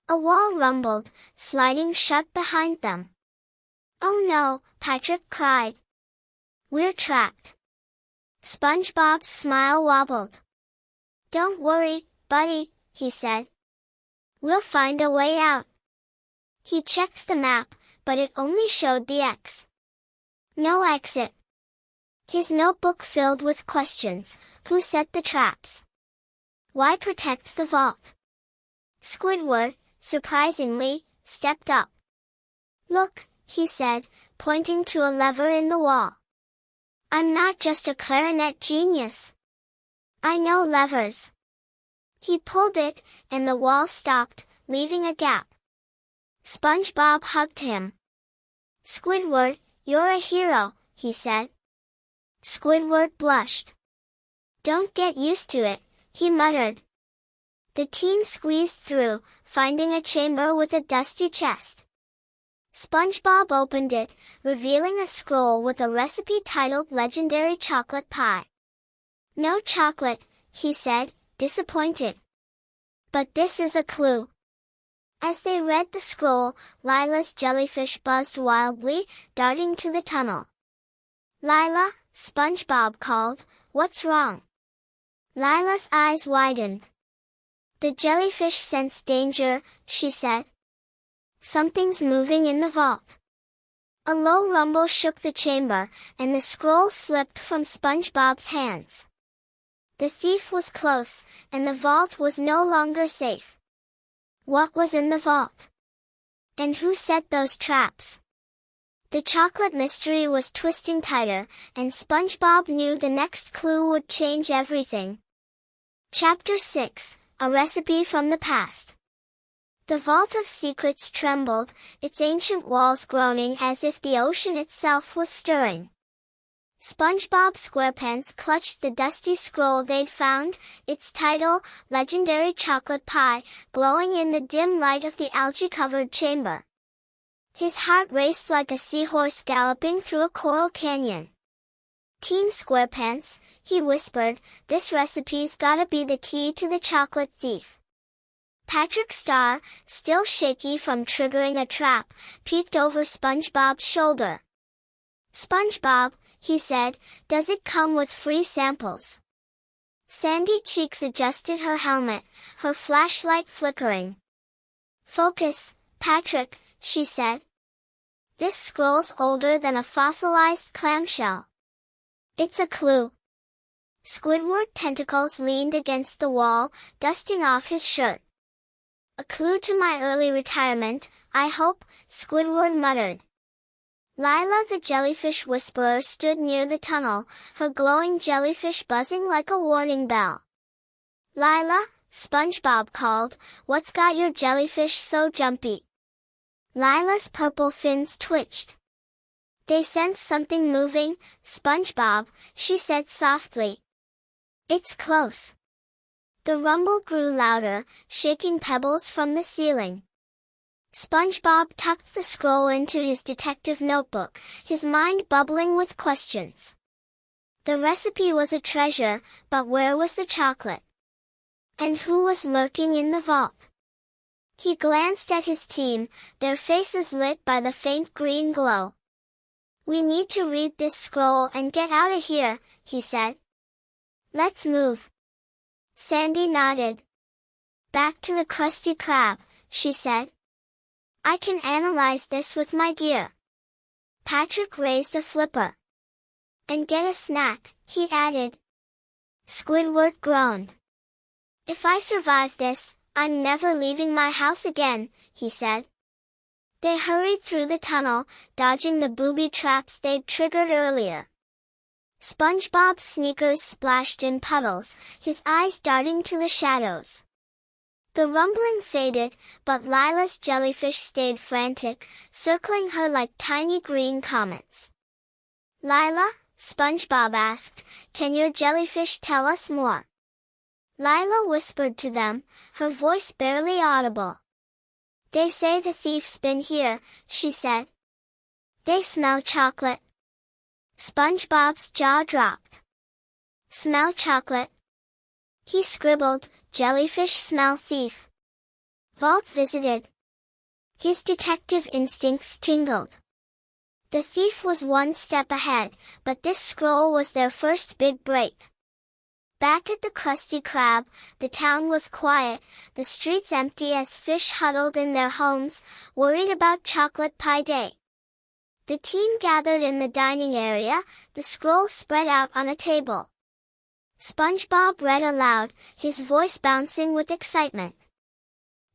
A wall rumbled, sliding shut behind them. "Oh no," Patrick cried. "We're trapped." SpongeBob's smile wobbled. "Don't worry, buddy," he said. "We'll find a way out." He checked the map, but it only showed the X. No exit. His notebook filled with questions. Who set the traps? Why protect the vault? Squidward, surprisingly, stepped up. "Look," he said, pointing to a lever in the wall. "I'm not just a clarinet genius. I know levers." He pulled it, and the wall stopped, leaving a gap. SpongeBob hugged him. "Squidward, you're a hero," he said. Squidward blushed. "Don't get used to it," he muttered. The team squeezed through, finding a chamber with a dusty chest. SpongeBob opened it, revealing a scroll with a recipe titled Legendary Chocolate Pie. "No chocolate," he said, disappointed. "But this is a clue." As they read the scroll, Lila's jellyfish buzzed wildly, darting to the tunnel. "Lila," SpongeBob called, "what's wrong?" Lila's eyes widened. "The jellyfish sensed danger," she said. "Something's moving in the vault." A low rumble shook the chamber, and the scroll slipped from SpongeBob's hands. The thief was close, and the vault was no longer safe. What was in the vault? And who set those traps? The chocolate mystery was twisting tighter, and SpongeBob knew the next clue would change everything. Chapter 6, A Recipe from the Past. The Vault of Secrets trembled, its ancient walls groaning as if the ocean itself was stirring. SpongeBob SquarePants clutched the dusty scroll they'd found, its title, Legendary Chocolate Pie, glowing in the dim light of the algae-covered chamber. His heart raced like a seahorse galloping through a coral canyon. "Team SquarePants," he whispered, "this recipe's gotta be the key to the chocolate thief." Patrick Star, still shaky from triggering a trap, peeked over SpongeBob's shoulder. "SpongeBob," he said, "does it come with free samples?" Sandy Cheeks adjusted her helmet, her flashlight flickering. "Focus, Patrick," she said. "This scroll's older than a fossilized clamshell. It's a clue." Squidward tentacles leaned against the wall, dusting off his shirt. "A clue to my early retirement, I hope," Squidward muttered. Lila the jellyfish whisperer stood near the tunnel, her glowing jellyfish buzzing like a warning bell. "Lila," SpongeBob called, "what's got your jellyfish so jumpy?" Lila's purple fins twitched. "They sense something moving, SpongeBob," she said softly. "It's close." The rumble grew louder, shaking pebbles from the ceiling. SpongeBob tucked the scroll into his detective notebook, his mind bubbling with questions. The recipe was a treasure, but where was the chocolate? And who was lurking in the vault? He glanced at his team, their faces lit by the faint green glow. "We need to read this scroll and get out of here," he said. "Let's move." Sandy nodded. "Back to the Krusty Krab," she said. "I can analyze this with my gear." Patrick raised a flipper. "And get a snack," he added. Squidward groaned. "If I survive this, I'm never leaving my house again," he said. They hurried through the tunnel, dodging the booby traps they'd triggered earlier. SpongeBob's sneakers splashed in puddles, his eyes darting to the shadows. The rumbling faded, but Lila's jellyfish stayed frantic, circling her like tiny green comets. "Lila," SpongeBob asked, "can your jellyfish tell us more?" Lila whispered to them, her voice barely audible. "They say the thief's been here," she said. "They smell chocolate." SpongeBob's jaw dropped. "Smell chocolate?" He scribbled, "Jellyfish smell thief." Vault visited. His detective instincts tingled. The thief was one step ahead, but this scroll was their first big break. Back at the Krusty Krab, the town was quiet, the streets empty as fish huddled in their homes, worried about chocolate pie day. The team gathered in the dining area, the scroll spread out on a table. SpongeBob read aloud, his voice bouncing with excitement.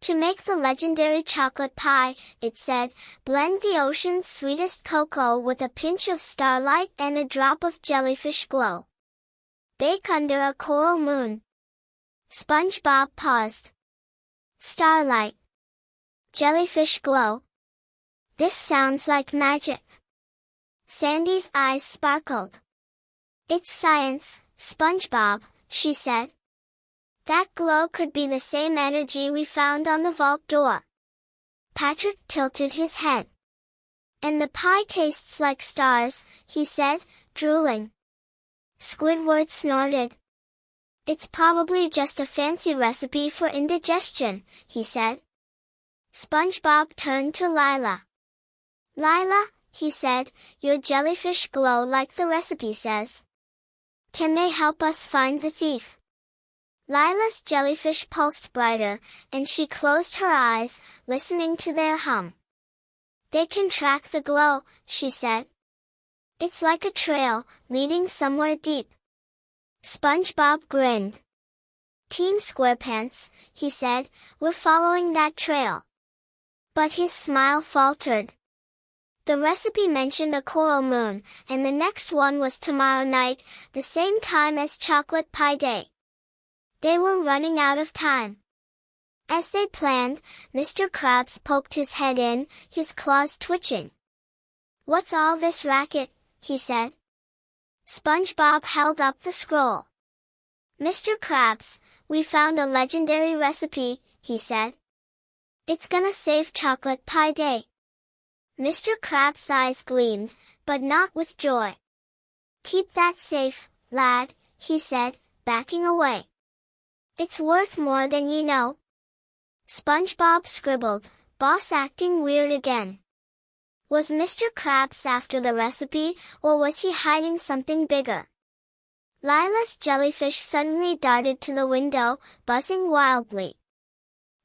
"To make the legendary chocolate pie," it said, "blend the ocean's sweetest cocoa with a pinch of starlight and a drop of jellyfish glow. Bake under a coral moon." SpongeBob paused. Starlight. Jellyfish glow. This sounds like magic. Sandy's eyes sparkled. "It's science, SpongeBob," she said. "That glow could be the same energy we found on the vault door." Patrick tilted his head. "And the pie tastes like stars," he said, drooling. Squidward snorted. "It's probably just a fancy recipe for indigestion," he said. SpongeBob turned to Lila. "Lila," he said, "your jellyfish glow like the recipe says. Can they help us find the thief?" Lila's jellyfish pulsed brighter, and she closed her eyes, listening to their hum. "They can track the glow," she said. "It's like a trail, leading somewhere deep." SpongeBob grinned. "Team SquarePants," he said, "we're following that trail." But his smile faltered. The recipe mentioned a coral moon, and the next one was tomorrow night, the same time as chocolate pie day. They were running out of time. As they planned, Mr. Krabs poked his head in, his claws twitching. "What's all this racket?" he said. SpongeBob held up the scroll. "Mr. Krabs, we found a legendary recipe," he said. "It's gonna save chocolate pie day." Mr. Krabs' eyes gleamed, but not with joy. "Keep that safe, lad," he said, backing away. "It's worth more than you know." SpongeBob scribbled, boss acting weird again. Was Mr. Krabs after the recipe, or was he hiding something bigger? Lila's jellyfish suddenly darted to the window, buzzing wildly.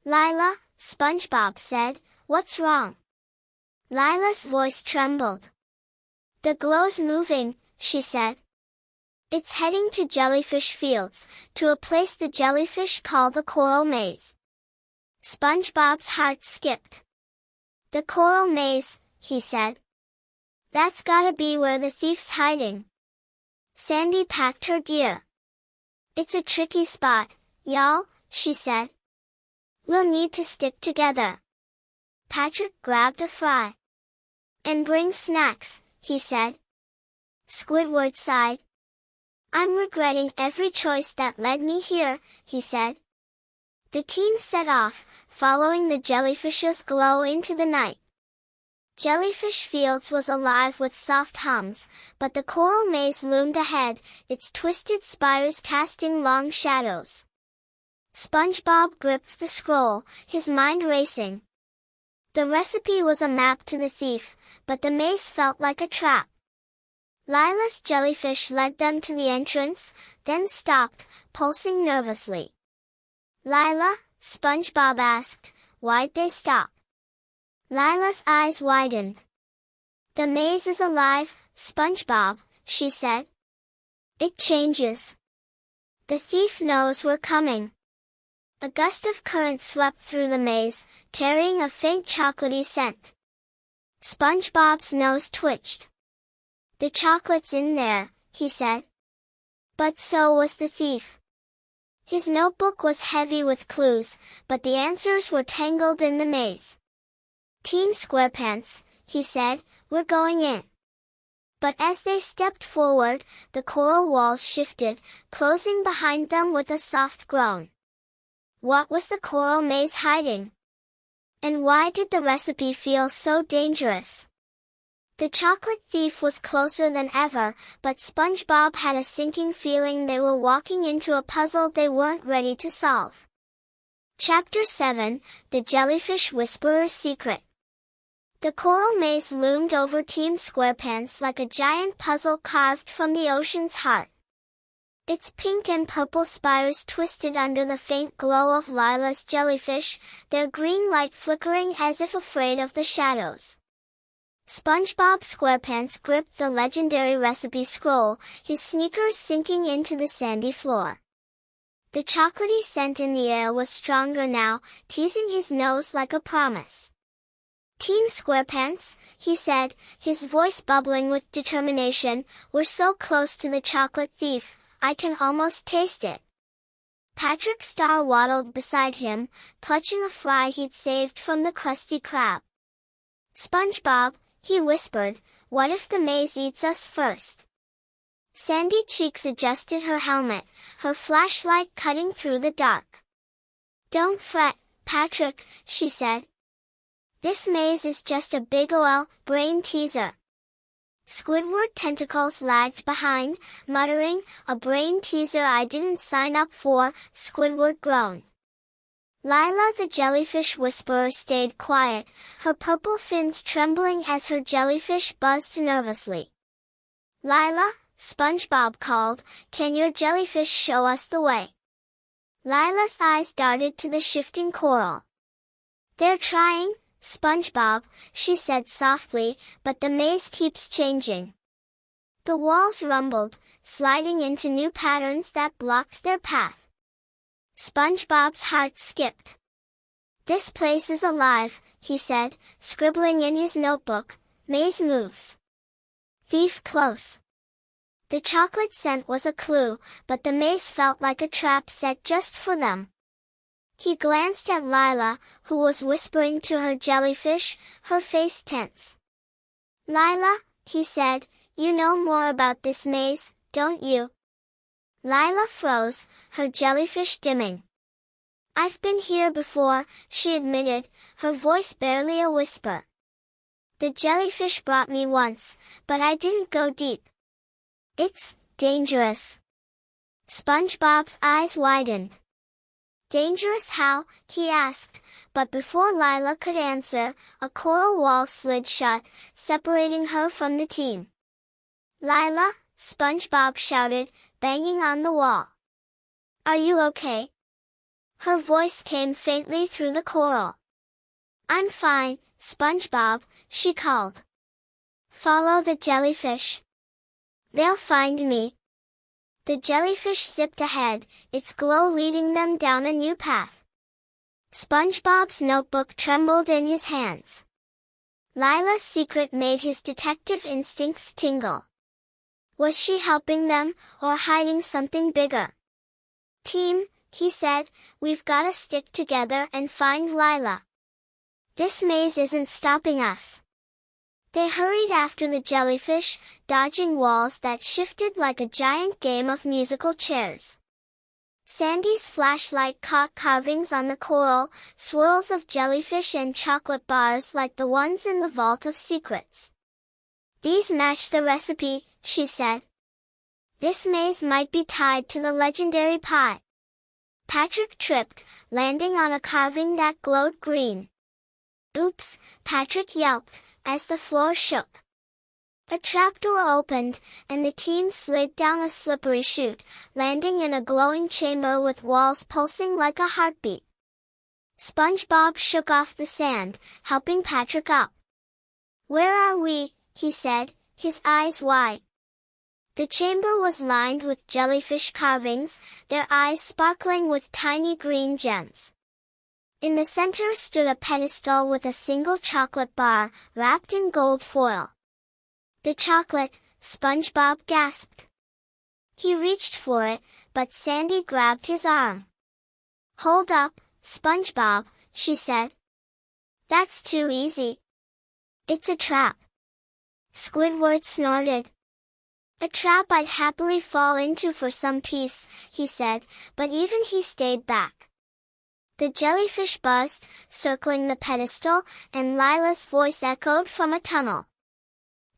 "Lila," SpongeBob said, "what's wrong?" Lila's voice trembled. "The glow's moving," she said. "It's heading to Jellyfish Fields, to a place the jellyfish call the Coral Maze." SpongeBob's heart skipped. "The Coral Maze," he said. That's gotta be where the thief's hiding. Sandy packed her gear. It's a tricky spot, y'all, she said. We'll need to stick together. Patrick grabbed a fry. And bring snacks, he said. Squidward sighed. I'm regretting every choice that led me here, he said. The team set off, following the jellyfish's glow into the night. Jellyfish Fields was alive with soft hums, but the coral maze loomed ahead, its twisted spires casting long shadows. SpongeBob gripped the scroll, his mind racing. The recipe was a map to the thief, but the maze felt like a trap. Lila's jellyfish led them to the entrance, then stopped, pulsing nervously. Lila, SpongeBob asked, why'd they stop? Lila's eyes widened. The maze is alive, SpongeBob, she said. It changes. The thief knows we're coming. A gust of current swept through the maze, carrying a faint chocolatey scent. SpongeBob's nose twitched. The chocolate's in there, he said. But so was the thief. His notebook was heavy with clues, but the answers were tangled in the maze. Team SquarePants, he said, we're going in. But as they stepped forward, the coral walls shifted, closing behind them with a soft groan. What was the coral maze hiding? And why did the recipe feel so dangerous? The chocolate thief was closer than ever, but SpongeBob had a sinking feeling they were walking into a puzzle they weren't ready to solve. Chapter 7, The Jellyfish Whisperer's Secret. The coral maze loomed over Team SquarePants like a giant puzzle carved from the ocean's heart. Its pink and purple spires twisted under the faint glow of Lila's jellyfish, their green light flickering as if afraid of the shadows. SpongeBob SquarePants gripped the legendary recipe scroll, his sneakers sinking into the sandy floor. The chocolatey scent in the air was stronger now, teasing his nose like a promise. Team SquarePants, he said, his voice bubbling with determination, we're so close to the chocolate thief, I can almost taste it. Patrick Star waddled beside him, clutching a fry he'd saved from the Krusty Krab. SpongeBob, he whispered, what if the maze eats us first? Sandy Cheeks adjusted her helmet, her flashlight cutting through the dark. Don't fret, Patrick, she said. This maze is just a big ol' brain teaser. Squidward tentacles lagged behind, muttering, a brain teaser I didn't sign up for, Squidward groaned. Lila the jellyfish whisperer stayed quiet, her purple fins trembling as her jellyfish buzzed nervously. Lila, SpongeBob called, can your jellyfish show us the way? Lila's eyes darted to the shifting coral. They're trying, SpongeBob, she said softly, but the maze keeps changing. The walls rumbled, sliding into new patterns that blocked their path. SpongeBob's heart skipped. This place is alive, he said, scribbling in his notebook, maze moves. Thief close. The chocolate scent was a clue, but the maze felt like a trap set just for them. He glanced at Lila, who was whispering to her jellyfish, her face tense. Lila, he said, you know more about this maze, don't you? Lila froze, her jellyfish dimming. I've been here before, she admitted, her voice barely a whisper. The jellyfish brought me once, but I didn't go deep. It's dangerous. SpongeBob's eyes widened. Dangerous how? He asked, but before Lila could answer, a coral wall slid shut, separating her from the team. Lila, SpongeBob shouted, banging on the wall. Are you okay? Her voice came faintly through the coral. I'm fine, SpongeBob, she called. Follow the jellyfish. They'll find me. The jellyfish zipped ahead, its glow leading them down a new path. SpongeBob's notebook trembled in his hands. Lila's secret made his detective instincts tingle. Was she helping them, or hiding something bigger? "Team," he said, "we've gotta stick together and find Lila. This maze isn't stopping us." They hurried after the jellyfish, dodging walls that shifted like a giant game of musical chairs. Sandy's flashlight caught carvings on the coral, swirls of jellyfish and chocolate bars like the ones in the Vault of Secrets. "These match the recipe," she said. "This maze might be tied to the legendary pie." Patrick tripped, landing on a carving that glowed green. "Oops," Patrick yelped, as the floor shook. A trapdoor opened, and the team slid down a slippery chute, landing in a glowing chamber with walls pulsing like a heartbeat. SpongeBob shook off the sand, helping Patrick up. "Where are we?" he said, his eyes wide. The chamber was lined with jellyfish carvings, their eyes sparkling with tiny green gems. In the center stood a pedestal with a single chocolate bar, wrapped in gold foil. "The chocolate," SpongeBob gasped. He reached for it, but Sandy grabbed his arm. "Hold up, SpongeBob," she said. "That's too easy. It's a trap." Squidward snorted. "A trap I'd happily fall into for some peace," he said, but even he stayed back. The jellyfish buzzed, circling the pedestal, and Lila's voice echoed from a tunnel.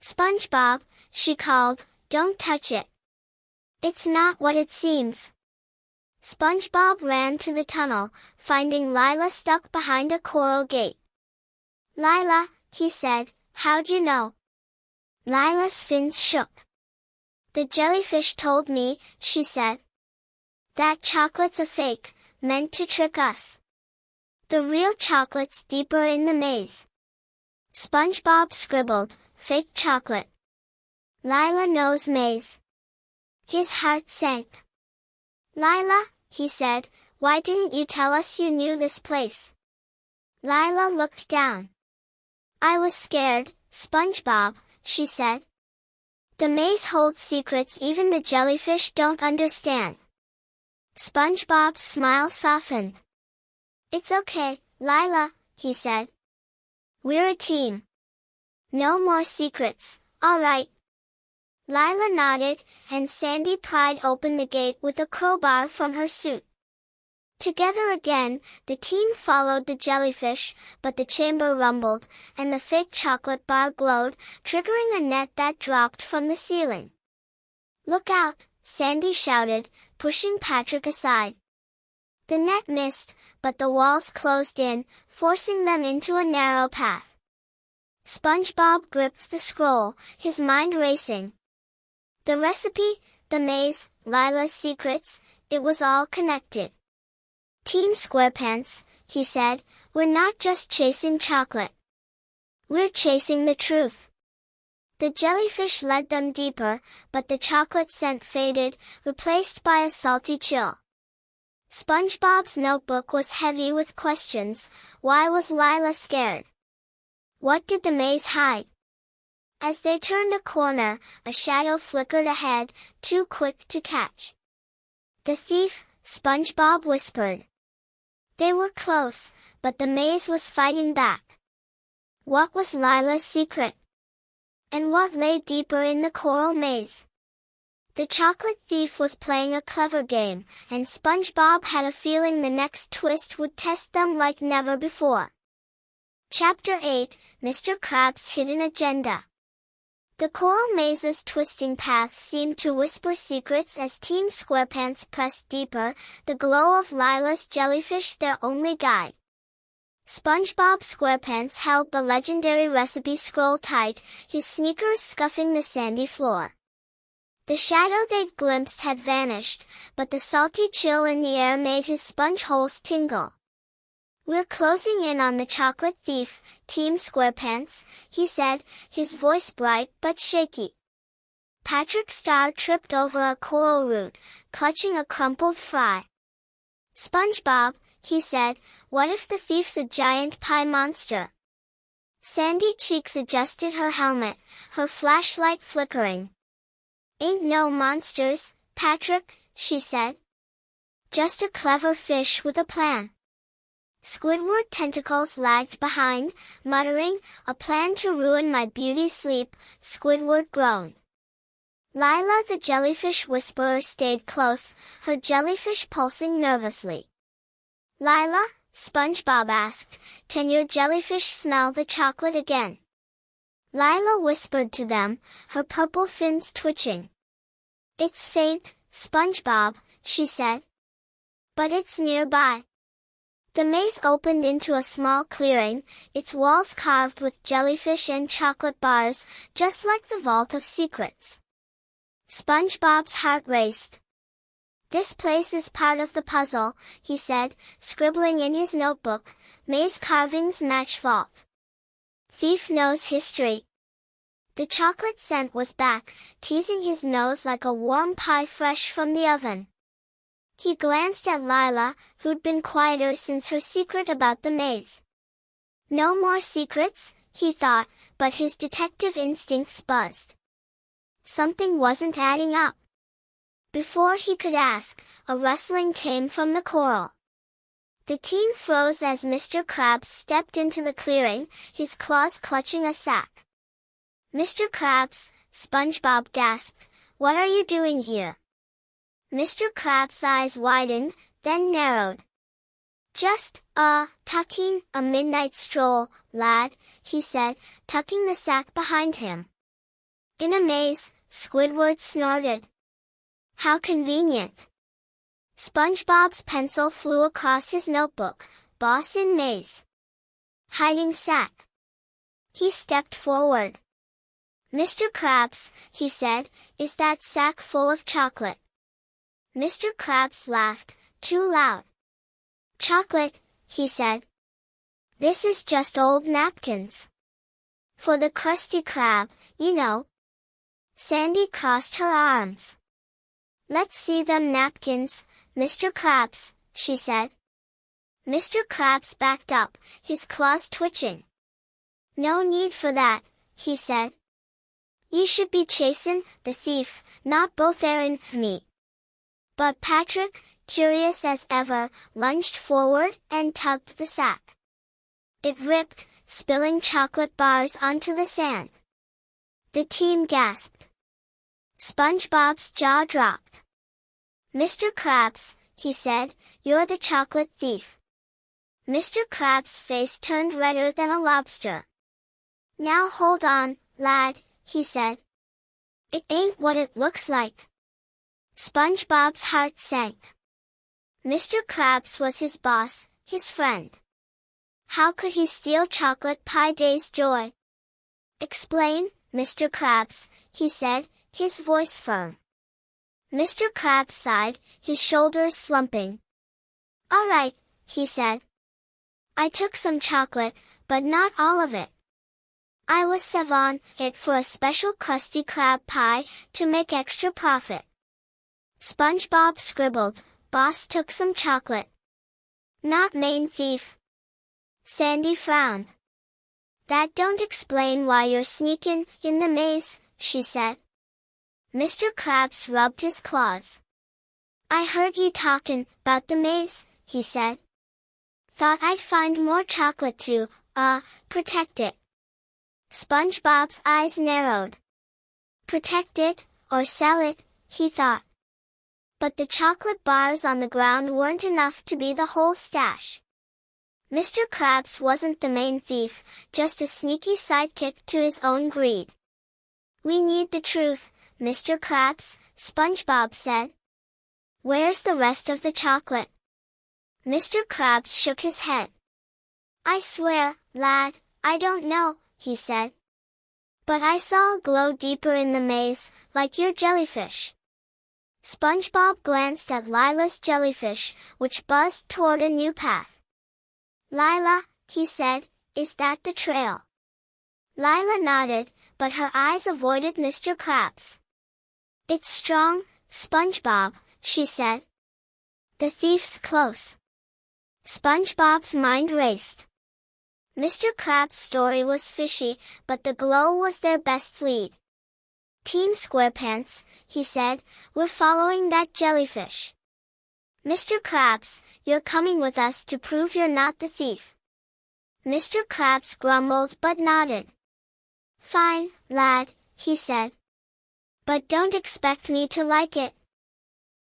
"SpongeBob," she called, "don't touch it. It's not what it seems." SpongeBob ran to the tunnel, finding Lila stuck behind a coral gate. "Lila," he said, "how'd you know?" Lila's fins shook. "The jellyfish told me," she said. "That chocolate's a fake, meant to trick us. The real chocolate's deeper in the maze." SpongeBob scribbled, "Fake chocolate. Lila knows maze." His heart sank. "Lila," he said, "why didn't you tell us you knew this place?" Lila looked down. "I was scared, SpongeBob," she said. "The maze holds secrets even the jellyfish don't understand." SpongeBob's smile softened. "It's okay, Lila," he said. "We're a team. No more secrets, all right?" Lila nodded, and Sandy pried open the gate with a crowbar from her suit. Together again, the team followed the jellyfish, but the chamber rumbled, and the fake chocolate bar glowed, triggering a net that dropped from the ceiling. "Look out!" Sandy shouted, pushing Patrick aside. The net missed, but the walls closed in, forcing them into a narrow path. SpongeBob gripped the scroll, his mind racing. The recipe, the maze, Lila's secrets, it was all connected. "Team SquarePants," he said, "we're not just chasing chocolate. We're chasing the truth." The jellyfish led them deeper, but the chocolate scent faded, replaced by a salty chill. SpongeBob's notebook was heavy with questions. Why was Lila scared? What did the maze hide? As they turned a corner, a shadow flickered ahead, too quick to catch. "The thief," SpongeBob whispered. They were close, but the maze was fighting back. What was Lila's secret? And what lay deeper in the coral maze? The chocolate thief was playing a clever game, and SpongeBob had a feeling the next twist would test them like never before. Chapter 8, Mr. Krabs' Hidden Agenda. The coral maze's twisting paths seemed to whisper secrets as Team SquarePants pressed deeper, the glow of Lila's jellyfish their only guide. SpongeBob SquarePants held the legendary recipe scroll tight, his sneakers scuffing the sandy floor. The shadow they'd glimpsed had vanished, but the salty chill in the air made his sponge holes tingle. "We're closing in on the chocolate thief, Team SquarePants," he said, his voice bright but shaky. Patrick Star tripped over a coral root, clutching a crumpled fry. "SpongeBob," he said, "what if the thief's a giant pie monster?" Sandy Cheeks adjusted her helmet, her flashlight flickering. "Ain't no monsters, Patrick," she said. "Just a clever fish with a plan." Squidward tentacles lagged behind, muttering, "A plan to ruin my beauty sleep," Squidward groaned. Lila the jellyfish whisperer stayed close, her jellyfish pulsing nervously. "Lila," SpongeBob asked, "can your jellyfish smell the chocolate again?" Lila whispered to them, her purple fins twitching. "It's faint, SpongeBob," she said. "But it's nearby." The maze opened into a small clearing, its walls carved with jellyfish and chocolate bars, just like the Vault of Secrets. SpongeBob's heart raced. "This place is part of the puzzle," he said, scribbling in his notebook. "Maze carvings match vault. Thief knows history." The chocolate scent was back, teasing his nose like a warm pie fresh from the oven. He glanced at Lila, who'd been quieter since her secret about the maze. No more secrets, he thought, but his detective instincts buzzed. Something wasn't adding up. Before he could ask, a rustling came from the coral. The team froze as Mr. Krabs stepped into the clearing, his claws clutching a sack. "Mr. Krabs," SpongeBob gasped, "what are you doing here?" Mr. Krabs' eyes widened, then narrowed. "Just, tucking a midnight stroll, lad," he said, tucking the sack behind him. "In a maze," Squidward snorted. "How convenient." SpongeBob's pencil flew across his notebook, "Boss in maze. Hiding sack." He stepped forward. "Mr. Krabs," he said, "is that sack full of chocolate?" Mr. Krabs laughed, too loud. "Chocolate," he said. "This is just old napkins. For the Krusty Krab, you know." Sandy crossed her arms. "Let's see them napkins, Mr. Krabs," she said. Mr. Krabs backed up, his claws twitching. "No need for that," he said. "You should be chasing the thief, not both Aaron and me." But Patrick, curious as ever, lunged forward and tugged the sack. It ripped, spilling chocolate bars onto the sand. The team gasped. SpongeBob's jaw dropped. "Mr. Krabs," he said, "you're the chocolate thief." Mr. Krabs' face turned redder than a lobster. "Now hold on, lad," he said. "It ain't what it looks like." SpongeBob's heart sank. Mr. Krabs was his boss, his friend. How could he steal chocolate pie day's joy? "Explain, Mr. Krabs," he said, his voice firm. Mr. Krabs sighed, his shoulders slumping. "All right," he said. "I took some chocolate, but not all of it. I was saving it for a special Krusty Krab pie to make extra profit." SpongeBob scribbled, "Boss took some chocolate. Not main thief." Sandy frowned. "That don't explain why you're sneaking in the maze," she said. Mr. Krabs rubbed his claws. "I heard you talking about the maze," he said. "Thought I'd find more chocolate to, protect it." SpongeBob's eyes narrowed. Protect it, or sell it, he thought. But the chocolate bars on the ground weren't enough to be the whole stash. Mr. Krabs wasn't the main thief, just a sneaky sidekick to his own greed. "We need the truth, Mr. Krabs," SpongeBob said. "Where's the rest of the chocolate?" Mr. Krabs shook his head. "I swear, lad, I don't know," he said. "But I saw a glow deeper in the maze, like your jellyfish." SpongeBob glanced at Lila's jellyfish, which buzzed toward a new path. "Lila," he said, "is that the trail?" Lila nodded, but her eyes avoided Mr. Krabs. "It's strong, SpongeBob," she said. "The thief's close." SpongeBob's mind raced. Mr. Krabs' story was fishy, but the glow was their best lead. "Team SquarePants," he said, "we're following that jellyfish. Mr. Krabs, you're coming with us to prove you're not the thief." Mr. Krabs grumbled but nodded. "Fine, lad," he said. "But don't expect me to like it."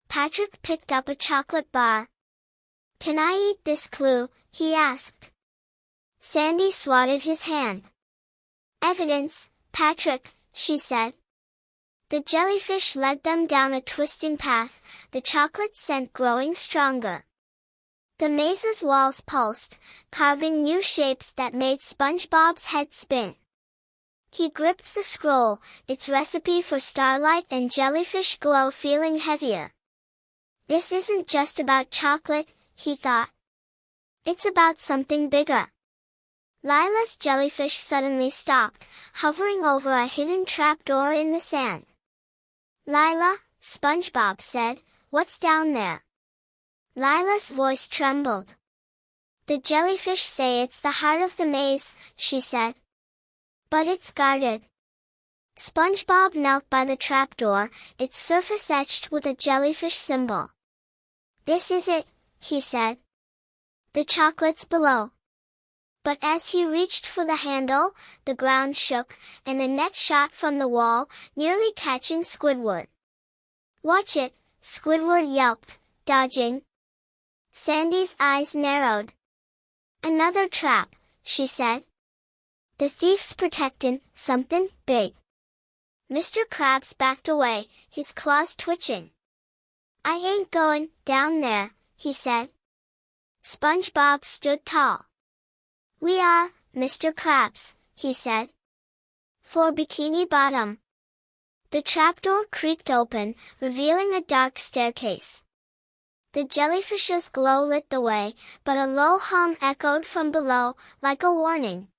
Patrick picked up a chocolate bar. "Can I eat this clue?" he asked. Sandy swatted his hand. "Evidence, Patrick," she said. The jellyfish led them down a twisting path, the chocolate scent growing stronger. The maze's walls pulsed, carving new shapes that made SpongeBob's head spin. He gripped the scroll, its recipe for starlight and jellyfish glow feeling heavier. This isn't just about chocolate, he thought. It's about something bigger. Lila's jellyfish suddenly stopped, hovering over a hidden trapdoor in the sand. "Lila," SpongeBob said, "what's down there?" Lila's voice trembled. "The jellyfish say it's the heart of the maze," she said. "But it's guarded." SpongeBob knelt by the trapdoor, its surface etched with a jellyfish symbol. "This is it," he said. "The chocolate's below." But as he reached for the handle, the ground shook, and a net shot from the wall, nearly catching Squidward. "Watch it," Squidward yelped, dodging. Sandy's eyes narrowed. "Another trap," she said. "The thief's protectin' something big." Mr. Krabs backed away, his claws twitching. "I ain't going down there," he said. SpongeBob stood tall. "We are, Mr. Krabs," he said. "For Bikini Bottom." The trapdoor creaked open, revealing a dark staircase. The jellyfish's glow lit the way, but a low hum echoed from below, like a warning.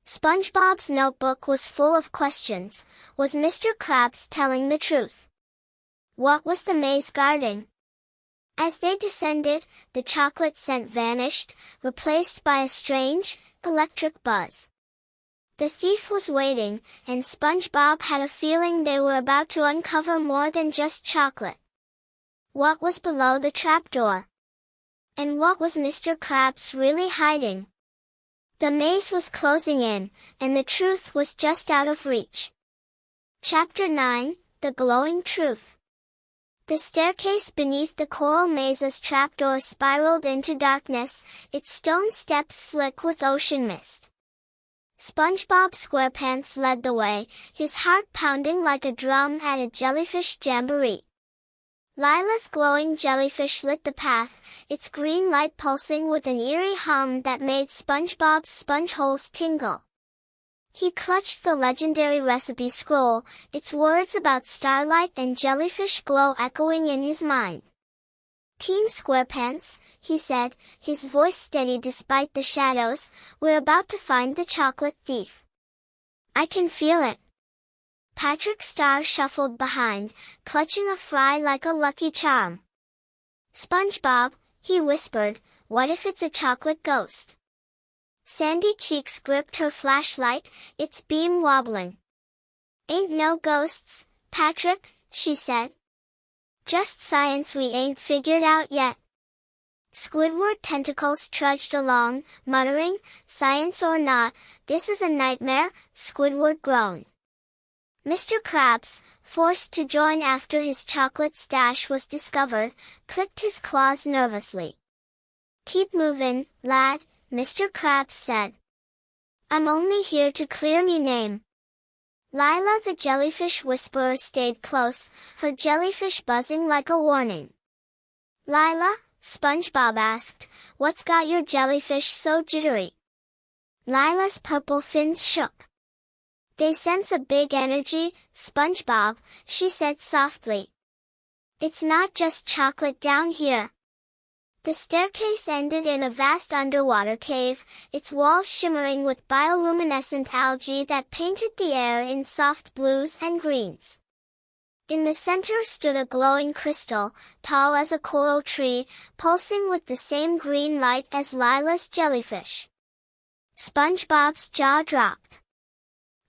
SpongeBob's notebook was full of questions. Was Mr. Krabs telling the truth? What was the maze guarding? As they descended, the chocolate scent vanished, replaced by a strange, electric buzz. The thief was waiting, and SpongeBob had a feeling they were about to uncover more than just chocolate. What was below the trapdoor? And what was Mr. Krabs really hiding? The maze was closing in, and the truth was just out of reach. Chapter 9, The Glowing Truth. The staircase beneath the coral maze's trapdoor spiraled into darkness, its stone steps slick with ocean mist. SpongeBob SquarePants led the way, his heart pounding like a drum at a jellyfish jamboree. Lila's glowing jellyfish lit the path, its green light pulsing with an eerie hum that made SpongeBob's sponge holes tingle. He clutched the legendary recipe scroll, its words about starlight and jellyfish glow echoing in his mind. "Team SquarePants," he said, his voice steady despite the shadows, "we're about to find the chocolate thief. I can feel it." Patrick Star shuffled behind, clutching a fry like a lucky charm. "SpongeBob," he whispered, "what if it's a chocolate ghost?" Sandy Cheeks gripped her flashlight, its beam wobbling. "Ain't no ghosts, Patrick," she said. "Just science we ain't figured out yet." Squidward tentacles trudged along, muttering, "Science or not, this is a nightmare," Squidward groaned. Mr. Krabs, forced to join after his chocolate stash was discovered, clicked his claws nervously. "Keep moving, lad," Mr. Krabs said. "I'm only here to clear me name." Lila the jellyfish whisperer stayed close, her jellyfish buzzing like a warning. "Lila," SpongeBob asked, "what's got your jellyfish so jittery?" Lila's purple fins shook. "They sense a big energy, SpongeBob," she said softly. "It's not just chocolate down here." The staircase ended in a vast underwater cave, its walls shimmering with bioluminescent algae that painted the air in soft blues and greens. In the center stood a glowing crystal, tall as a coral tree, pulsing with the same green light as Lila's jellyfish. SpongeBob's jaw dropped.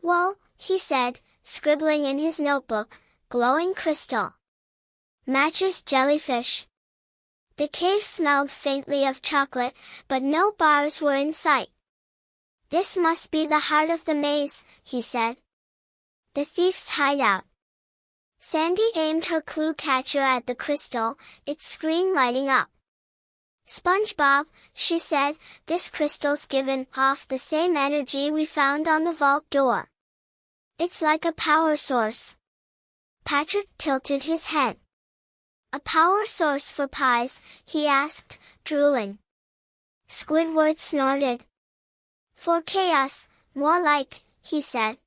"Whoa," he said, scribbling in his notebook, "glowing crystal. Matches jellyfish." The cave smelled faintly of chocolate, but no bars were in sight. "This must be the heart of the maze," he said. "The thief's hideout." Sandy aimed her clue catcher at the crystal, its screen lighting up. "SpongeBob," she said, "this crystal's given off the same energy we found on the vault door. It's like a power source." Patrick tilted his head. "A power source for pies?" he asked, drooling. Squidward snorted. "For chaos, more like," he said.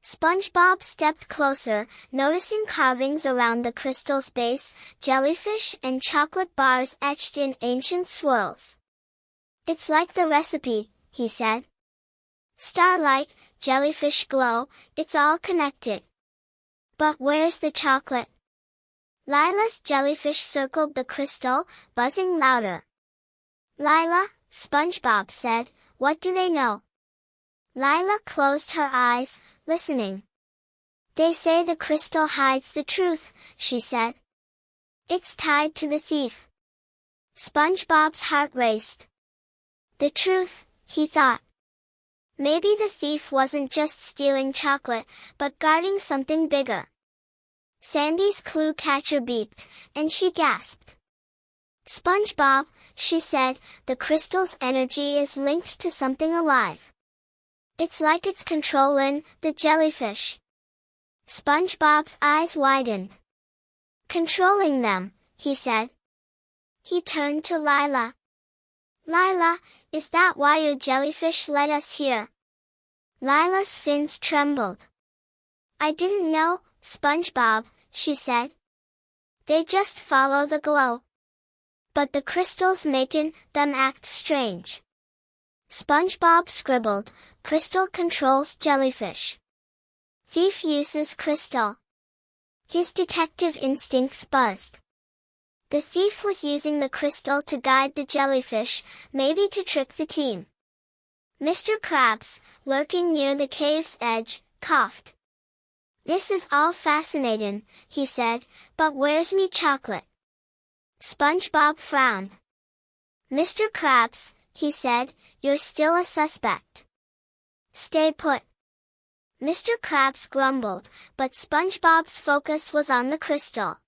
SpongeBob stepped closer, noticing carvings around the crystal's base, jellyfish and chocolate bars etched in ancient swirls. "It's like the recipe," he said. "Starlight, jellyfish glow, it's all connected." "But where's the chocolate?" Lila's jellyfish circled the crystal, buzzing louder. "Lila," SpongeBob said, "what do they know?" Lila closed her eyes, listening. "They say the crystal hides the truth," she said. "It's tied to the thief." SpongeBob's heart raced. The truth, he thought. Maybe the thief wasn't just stealing chocolate, but guarding something bigger. Sandy's clue catcher beeped, and she gasped. "SpongeBob," she said, "the crystal's energy is linked to something alive. It's like it's controlling the jellyfish." SpongeBob's eyes widened. "Controlling them," he said. He turned to Lila. "Lila, is that why your jellyfish led us here?" Lila's fins trembled. "I didn't know, SpongeBob," she said. "They just follow the glow. But the crystal's making them act strange." SpongeBob scribbled, "Crystal controls jellyfish. Thief uses crystal." His detective instincts buzzed. The thief was using the crystal to guide the jellyfish, maybe to trick the team. Mr. Krabs, lurking near the cave's edge, coughed. "This is all fascinating," he said, "but where's me chocolate?" SpongeBob frowned. "Mr. Krabs," he said, "you're still a suspect. Stay put." Mr. Krabs grumbled, but SpongeBob's focus was on the crystal.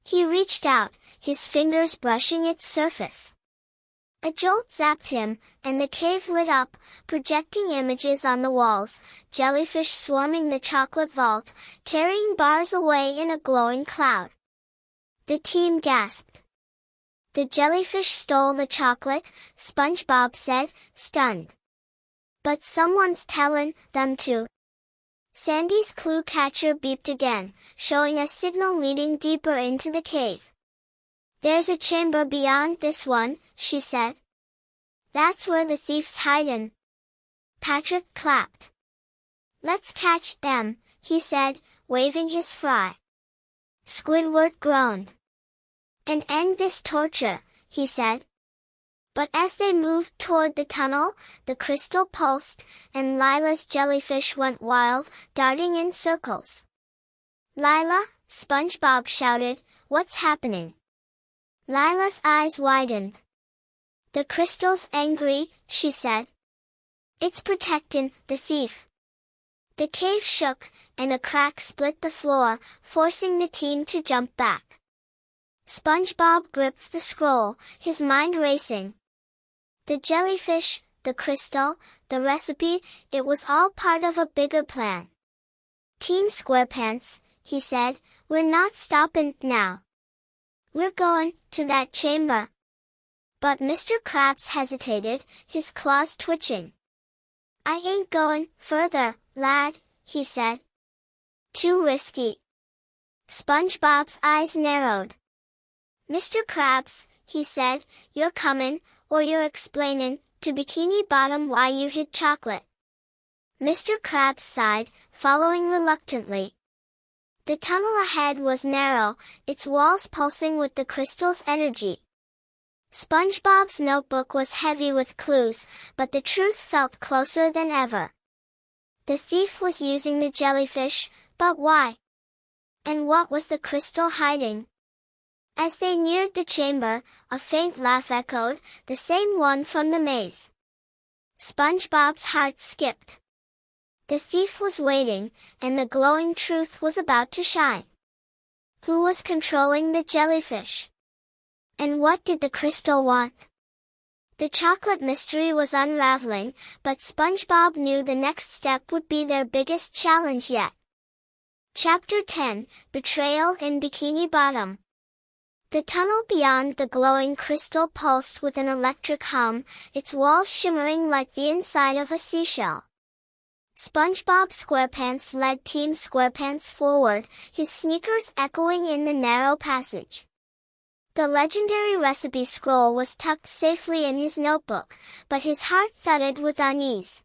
He reached out, his fingers brushing its surface. A jolt zapped him, and the cave lit up, projecting images on the walls, jellyfish swarming the chocolate vault, carrying bars away in a glowing cloud. The team gasped. "The jellyfish stole the chocolate," SpongeBob said, stunned. "But someone's telling them to." Sandy's clue catcher beeped again, showing a signal leading deeper into the cave. "There's a chamber beyond this one," she said. "That's where the thief's hiding." Patrick clapped. "Let's catch them," he said, waving his fry. Squidward groaned. "And end this torture," he said. But as they moved toward the tunnel, the crystal pulsed, and Lila's jellyfish went wild, darting in circles. "Lila," SpongeBob shouted, "what's happening?" Lila's eyes widened. "The crystal's angry," she said. "It's protecting the thief." The cave shook, and a crack split the floor, forcing the team to jump back. SpongeBob gripped the scroll, his mind racing. The jellyfish, the crystal, the recipe, it was all part of a bigger plan. "Team SquarePants," he said, "we're not stopping now. We're going to that chamber." But Mr. Krabs hesitated, his claws twitching. "I ain't going further, lad," he said. "Too risky." SpongeBob's eyes narrowed. "Mr. Krabs," he said, "you're coming, or you're explaining to Bikini Bottom why you hid chocolate." Mr. Krabs sighed, following reluctantly. The tunnel ahead was narrow, its walls pulsing with the crystal's energy. SpongeBob's notebook was heavy with clues, but the truth felt closer than ever. The thief was using the jellyfish, but why? And what was the crystal hiding? As they neared the chamber, a faint laugh echoed, the same one from the maze. SpongeBob's heart skipped. The thief was waiting, and the glowing truth was about to shine. Who was controlling the jellyfish? And what did the crystal want? The chocolate mystery was unraveling, but SpongeBob knew the next step would be their biggest challenge yet. Chapter 10, Betrayal in Bikini Bottom. The tunnel beyond the glowing crystal pulsed with an electric hum, its walls shimmering like the inside of a seashell. SpongeBob SquarePants led Team SquarePants forward, his sneakers echoing in the narrow passage. The legendary recipe scroll was tucked safely in his notebook, but his heart thudded with unease.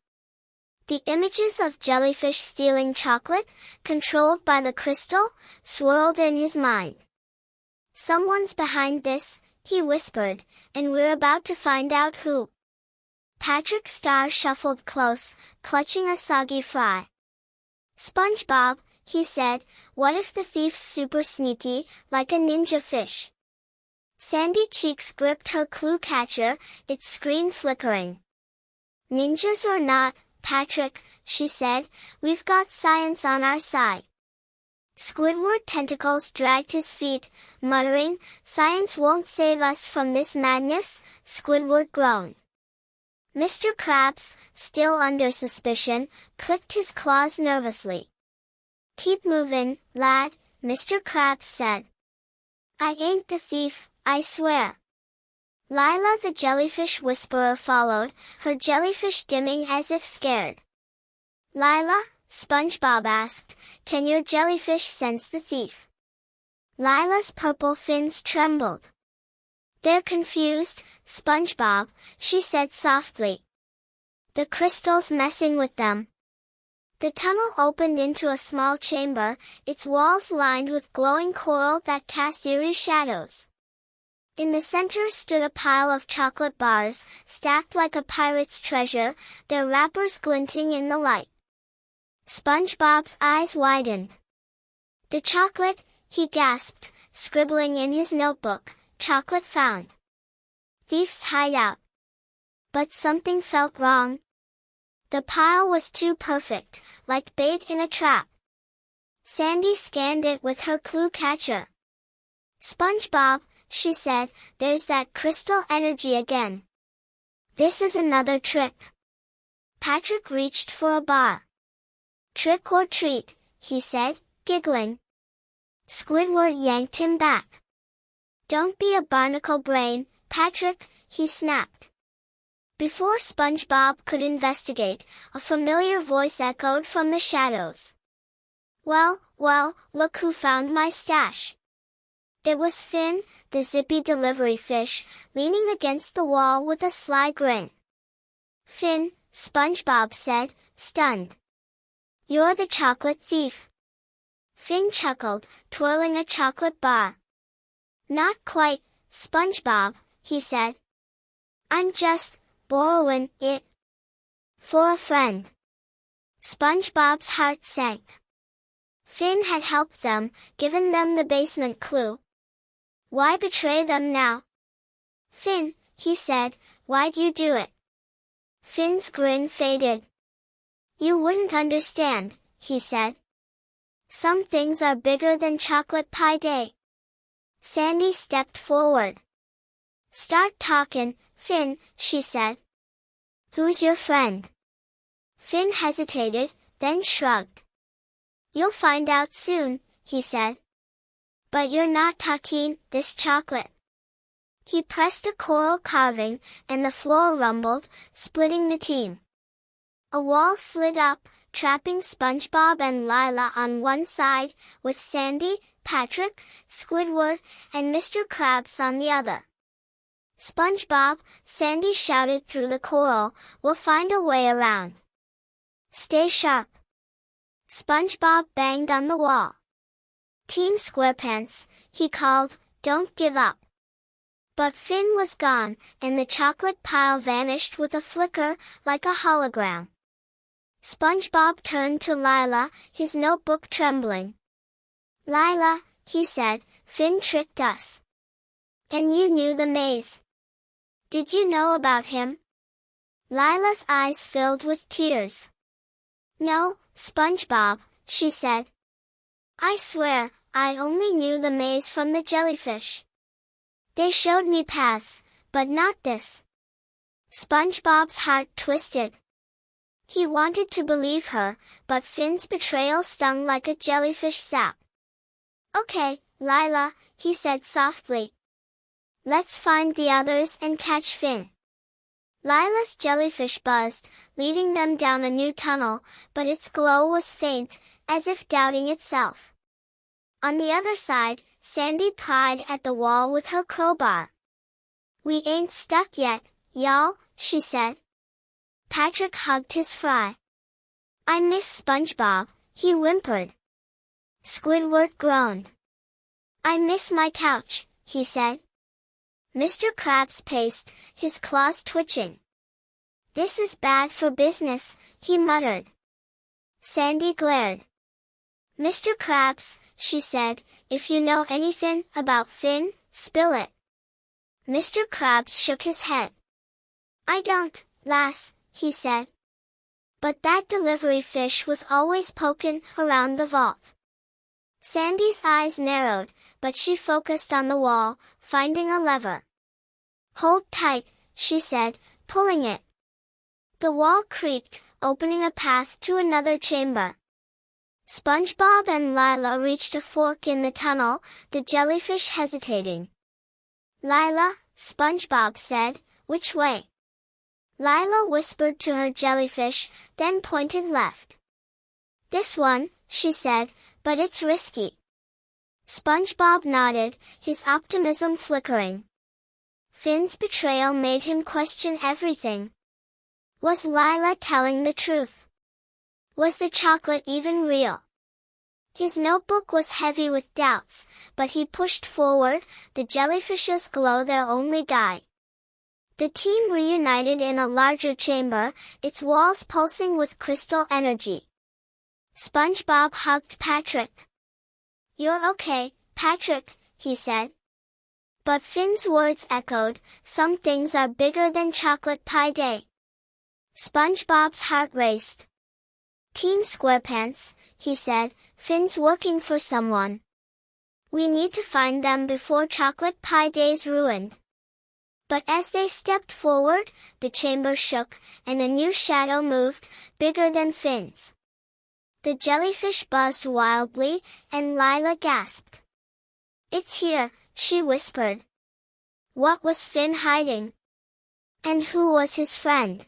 The images of jellyfish stealing chocolate, controlled by the crystal, swirled in his mind. "Someone's behind this," he whispered, "and we're about to find out who." Patrick Star shuffled close, clutching a soggy fry. "SpongeBob," he said, "what if the thief's super sneaky, like a ninja fish?" Sandy Cheeks gripped her clue catcher, its screen flickering. "Ninjas or not, Patrick," she said, "we've got science on our side." Squidward tentacles dragged his feet, muttering, "Science won't save us from this madness," Squidward groaned. Mr. Krabs, still under suspicion, clicked his claws nervously. "Keep moving, lad," Mr. Krabs said. "I ain't the thief, I swear." Lila the jellyfish whisperer followed, her jellyfish dimming as if scared. "Lila," SpongeBob asked, "can your jellyfish sense the thief?" Lila's purple fins trembled. "They're confused, SpongeBob," she said softly. "The crystal's messing with them." The tunnel opened into a small chamber, its walls lined with glowing coral that cast eerie shadows. In the center stood a pile of chocolate bars, stacked like a pirate's treasure, their wrappers glinting in the light. SpongeBob's eyes widened. "The chocolate," he gasped, scribbling in his notebook, "chocolate found. Thief's hideout." But something felt wrong. The pile was too perfect, like bait in a trap. Sandy scanned it with her clue catcher. "SpongeBob," she said, "there's that crystal energy again. This is another trick." Patrick reached for a bar. "Trick or treat," he said, giggling. Squidward yanked him back. "Don't be a barnacle brain, Patrick," he snapped. Before SpongeBob could investigate, a familiar voice echoed from the shadows. Well, look who found my stash." It was Finn, the zippy delivery fish, leaning against the wall with a sly grin. "Finn," SpongeBob said, stunned. "You're the chocolate thief." Finn chuckled, twirling a chocolate bar. "Not quite, SpongeBob," he said. "I'm just borrowing it for a friend." SpongeBob's heart sank. Finn had helped them, given them the basement clue. Why betray them now? "Finn," he said, "why'd you do it?" Finn's grin faded. "You wouldn't understand," he said. "Some things are bigger than chocolate pie day." Sandy stepped forward. "Start talking, Finn," she said. "Who's your friend?" Finn hesitated, then shrugged. "You'll find out soon," he said. "But you're not talking this chocolate." He pressed a coral carving, and the floor rumbled, splitting the team. A wall slid up, trapping SpongeBob and Lila on one side, with Sandy, Patrick, Squidward, and Mr. Krabs on the other. "SpongeBob," Sandy shouted through the coral, "we'll find a way around. Stay sharp." SpongeBob banged on the wall. "Team SquarePants," he called, "don't give up. But Finn was gone, and the chocolate pile vanished with a flicker, like a hologram. SpongeBob turned to Lila, his notebook trembling. "Lila," he said, "Finn tricked us. And you knew the maze. Did you know about him?" Lila's eyes filled with tears. "No, SpongeBob," she said. "I swear, I only knew the maze from the jellyfish. They showed me paths, but not this." SpongeBob's heart twisted. He wanted to believe her, but Finn's betrayal stung like a jellyfish sap. "Okay, Lila," he said softly. "Let's find the others and catch Finn." Lila's jellyfish buzzed, leading them down a new tunnel, but its glow was faint, as if doubting itself. On the other side, Sandy pried at the wall with her crowbar. "We ain't stuck yet, y'all," she said. Patrick hugged his fry. "I miss SpongeBob," he whimpered. Squidward groaned. "I miss my couch," he said. Mr. Krabs paced, his claws twitching. "This is bad for business," he muttered. Sandy glared. "Mr. Krabs," she said, "if you know anything about Finn, spill it." Mr. Krabs shook his head. "I don't, lass," he said. "But that delivery fish was always pokin' around the vault." Sandy's eyes narrowed, but she focused on the wall, finding a lever. "Hold tight," she said, pulling it. The wall creaked, opening a path to another chamber. SpongeBob and Lila reached a fork in the tunnel, the jellyfish hesitating. "Lila," SpongeBob said, "which way?" Lila whispered to her jellyfish, then pointed left. "This one," she said, "but it's risky." SpongeBob nodded, his optimism flickering. Finn's betrayal made him question everything. Was Lila telling the truth? Was the chocolate even real? His notebook was heavy with doubts, but he pushed forward, the jellyfish's glow their only guide. The team reunited in a larger chamber, its walls pulsing with crystal energy. SpongeBob hugged Patrick. "You're okay, Patrick," he said. But Finn's words echoed, "Some things are bigger than chocolate pie day." SpongeBob's heart raced. "Team SquarePants," he said, "Finn's working for someone. We need to find them before chocolate pie day's ruined." But as they stepped forward, the chamber shook, and a new shadow moved, bigger than Finn's. The jellyfish buzzed wildly, and Lila gasped. "It's here," she whispered. What was Finn hiding? And who was his friend?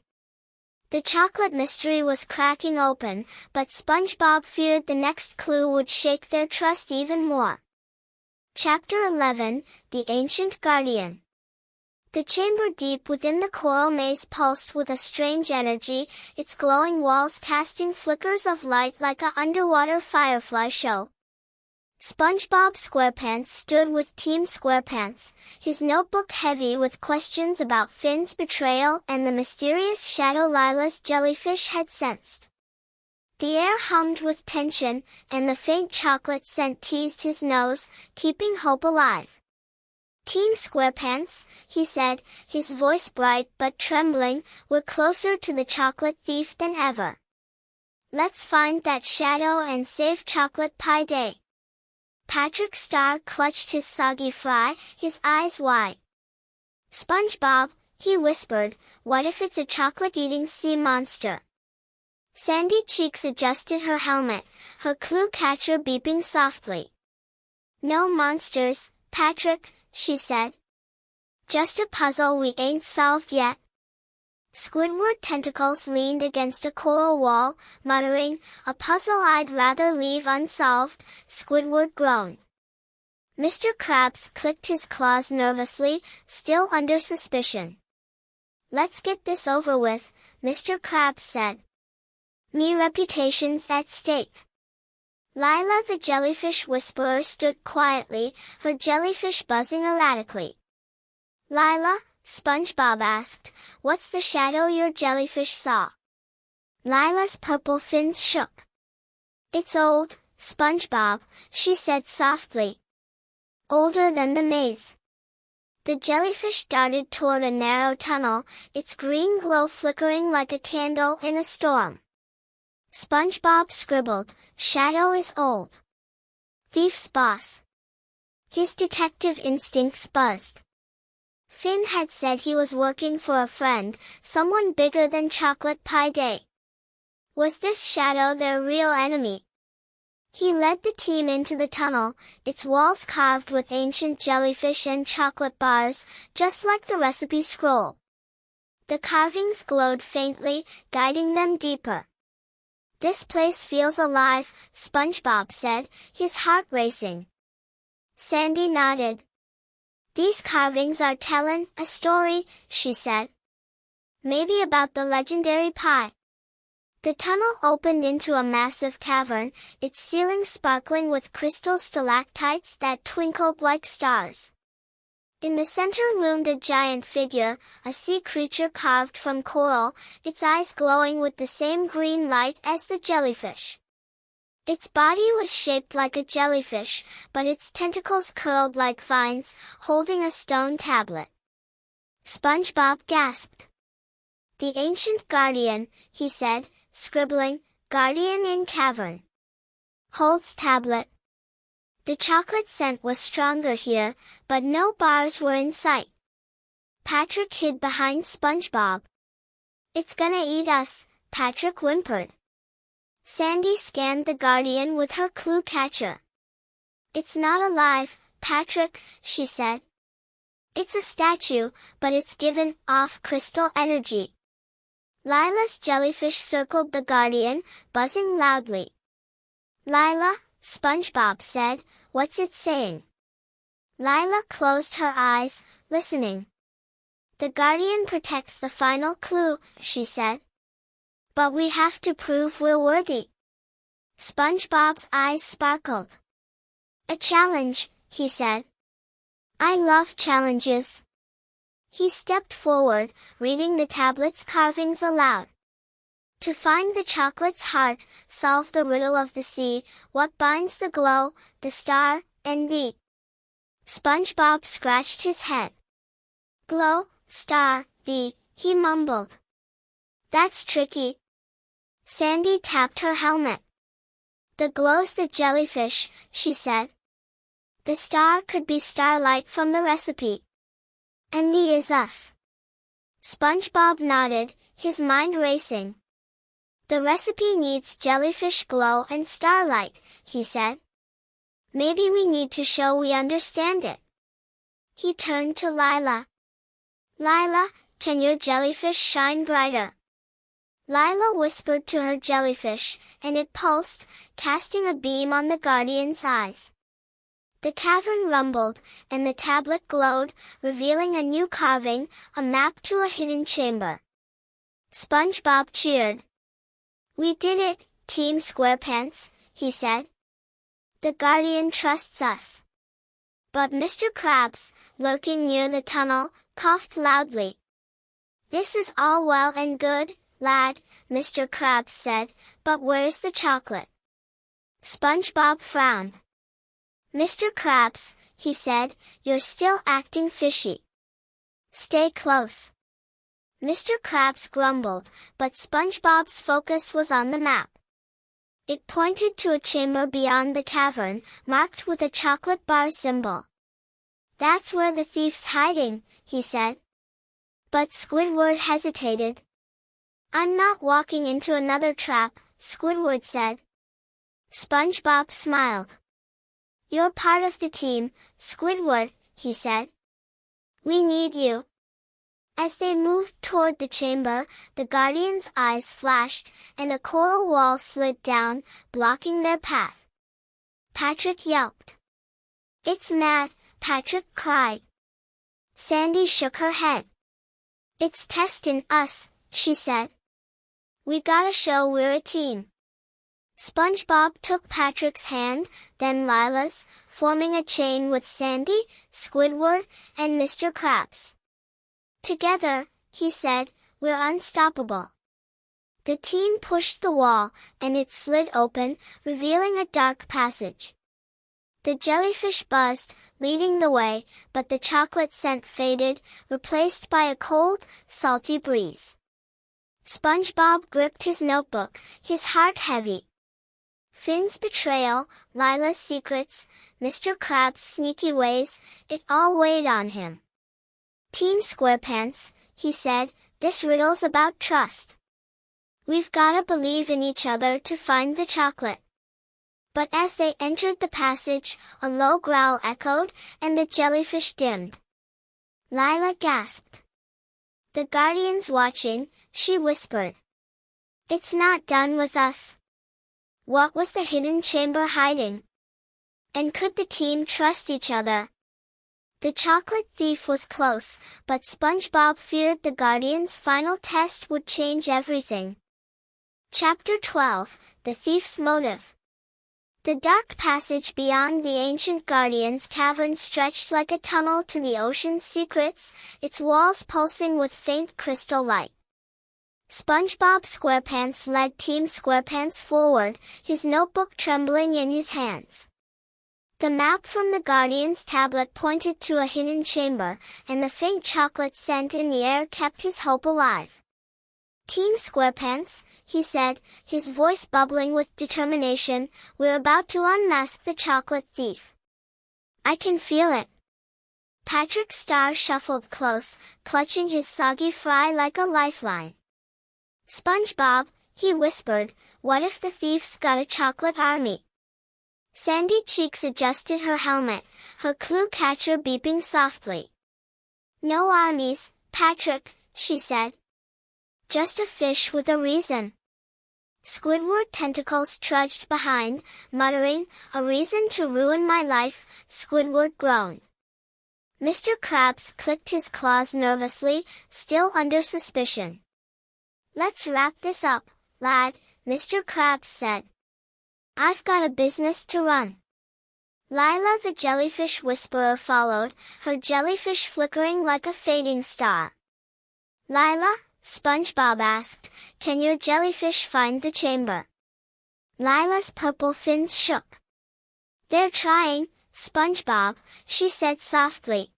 The chocolate mystery was cracking open, but SpongeBob feared the next clue would shake their trust even more. Chapter 11, The Ancient Guardian. The chamber deep within the coral maze pulsed with a strange energy, its glowing walls casting flickers of light like an underwater firefly show. SpongeBob SquarePants stood with Team SquarePants, his notebook heavy with questions about Finn's betrayal and the mysterious shadow Lila's jellyfish had sensed. The air hummed with tension, and the faint chocolate scent teased his nose, keeping hope alive. "Team SquarePants," he said, his voice bright but trembling, "we're closer to the chocolate thief than ever. Let's find that shadow and save chocolate pie day." Patrick Star clutched his soggy fry, his eyes wide. "SpongeBob," he whispered, "what if it's a chocolate-eating sea monster?" Sandy Cheeks adjusted her helmet, her clue catcher beeping softly. "No monsters, Patrick," she said. "Just a puzzle we ain't solved yet." Squidward tentacles leaned against a coral wall, muttering, "A puzzle I'd rather leave unsolved," Squidward groaned. Mr. Krabs clicked his claws nervously, still under suspicion. "Let's get this over with," Mr. Krabs said. "Me reputation's at stake." Lila the jellyfish whisperer stood quietly, her jellyfish buzzing erratically. Lila, SpongeBob asked, "What's the shadow your jellyfish saw?" Lila's purple fins shook. "It's old, SpongeBob," she said softly. "Older than the maze." The jellyfish darted toward a narrow tunnel, its green glow flickering like a candle in a storm. SpongeBob scribbled, "Shadow is old. Thief's boss." His detective instincts buzzed. Finn had said he was working for a friend, someone bigger than Chocolate Pie Day. Was this shadow their real enemy? He led the team into the tunnel, its walls carved with ancient jellyfish and chocolate bars, just like the recipe scroll. The carvings glowed faintly, guiding them deeper. "This place feels alive," SpongeBob said, his heart racing. Sandy nodded. "These carvings are telling a story," she said. "Maybe about the legendary pie." The tunnel opened into a massive cavern, its ceiling sparkling with crystal stalactites that twinkled like stars. In the center loomed a giant figure, a sea creature carved from coral, its eyes glowing with the same green light as the jellyfish. Its body was shaped like a jellyfish, but its tentacles curled like vines, holding a stone tablet. SpongeBob gasped. "The ancient guardian," he said, scribbling, "Guardian in cavern. Holds tablet." The chocolate scent was stronger here, but no bars were in sight. Patrick hid behind SpongeBob. "It's gonna eat us," Patrick whimpered. Sandy scanned the guardian with her clue catcher. "It's not alive, Patrick," she said. "It's a statue, but it's given off crystal energy." Lila's jellyfish circled the guardian, buzzing loudly. "Lila," SpongeBob said, "what's it saying?" Lila closed her eyes, listening. "The guardian protects the final clue," she said. "But we have to prove we're worthy." SpongeBob's eyes sparkled. "A challenge," he said. "I love challenges." He stepped forward, reading the tablet's carvings aloud. "To find the chocolate's heart, solve the riddle of the sea, what binds the glow, the star, and the—" SpongeBob scratched his head. "Glow, star, the," he mumbled. "That's tricky." Sandy tapped her helmet. "The glow's the jellyfish," she said. "The star could be starlight from the recipe. And the is us." SpongeBob nodded, his mind racing. "The recipe needs jellyfish glow and starlight," he said. "Maybe we need to show we understand it." He turned to Lila. "Lila, can your jellyfish shine brighter?" Lila whispered to her jellyfish, and it pulsed, casting a beam on the guardian's eyes. The cavern rumbled, and the tablet glowed, revealing a new carving, a map to a hidden chamber. SpongeBob cheered. "We did it, Team SquarePants," he said. "The Guardian trusts us." But Mr. Krabs, lurking near the tunnel, coughed loudly. "This is all well and good, lad," Mr. Krabs said, "but where's the chocolate?" SpongeBob frowned. "Mr. Krabs," he said, "you're still acting fishy. Stay close." Mr. Krabs grumbled, but SpongeBob's focus was on the map. It pointed to a chamber beyond the cavern, marked with a chocolate bar symbol. "That's where the thief's hiding," he said. But Squidward hesitated. "I'm not walking into another trap," Squidward said. SpongeBob smiled. "You're part of the team, Squidward," he said. "We need you." As they moved toward the chamber, the Guardian's eyes flashed, and a coral wall slid down, blocking their path. Patrick yelped. "It's mad," Patrick cried. Sandy shook her head. "It's testing us," she said. "We gotta show we're a team." SpongeBob took Patrick's hand, then Lila's, forming a chain with Sandy, Squidward, and Mr. Krabs. Together, he said, we're unstoppable. The team pushed the wall, and it slid open, revealing a dark passage. The jellyfish buzzed, leading the way, but the chocolate scent faded, replaced by a cold, salty breeze. SpongeBob gripped his notebook, his heart heavy. Finn's betrayal, Lila's secrets, Mr. Krabs' sneaky ways, it all weighed on him. Team SquarePants, he said, this riddle's about trust. We've gotta believe in each other to find the chocolate. But as they entered the passage, a low growl echoed, and the jellyfish dimmed. Lila gasped. The Guardian's watching, she whispered. It's not done with us. What was the hidden chamber hiding? And could the team trust each other? The chocolate thief was close, but SpongeBob feared the Guardian's final test would change everything. Chapter 12, The Thief's Motive. The dark passage beyond the ancient Guardian's cavern stretched like a tunnel to the ocean's secrets, its walls pulsing with faint crystal light. SpongeBob SquarePants led Team SquarePants forward, his notebook trembling in his hands. The map from the Guardian's tablet pointed to a hidden chamber, and the faint chocolate scent in the air kept his hope alive. Team SquarePants, he said, his voice bubbling with determination, we're about to unmask the chocolate thief. I can feel it. Patrick Star shuffled close, clutching his soggy fry like a lifeline. SpongeBob, he whispered, what if the thief's got a chocolate army? Sandy Cheeks adjusted her helmet, her clue catcher beeping softly. No armies, Patrick, she said. Just a fish with a reason. Squidward tentacles trudged behind, muttering, a reason to ruin my life, Squidward groaned. Mr. Krabs clicked his claws nervously, still under suspicion. Let's wrap this up, lad, Mr. Krabs said. I've got a business to run. Lila the jellyfish whisperer followed, her jellyfish flickering like a fading star. Lila, SpongeBob asked, can your jellyfish find the chamber? Lila's purple fins shook. They're trying, SpongeBob, she said softly.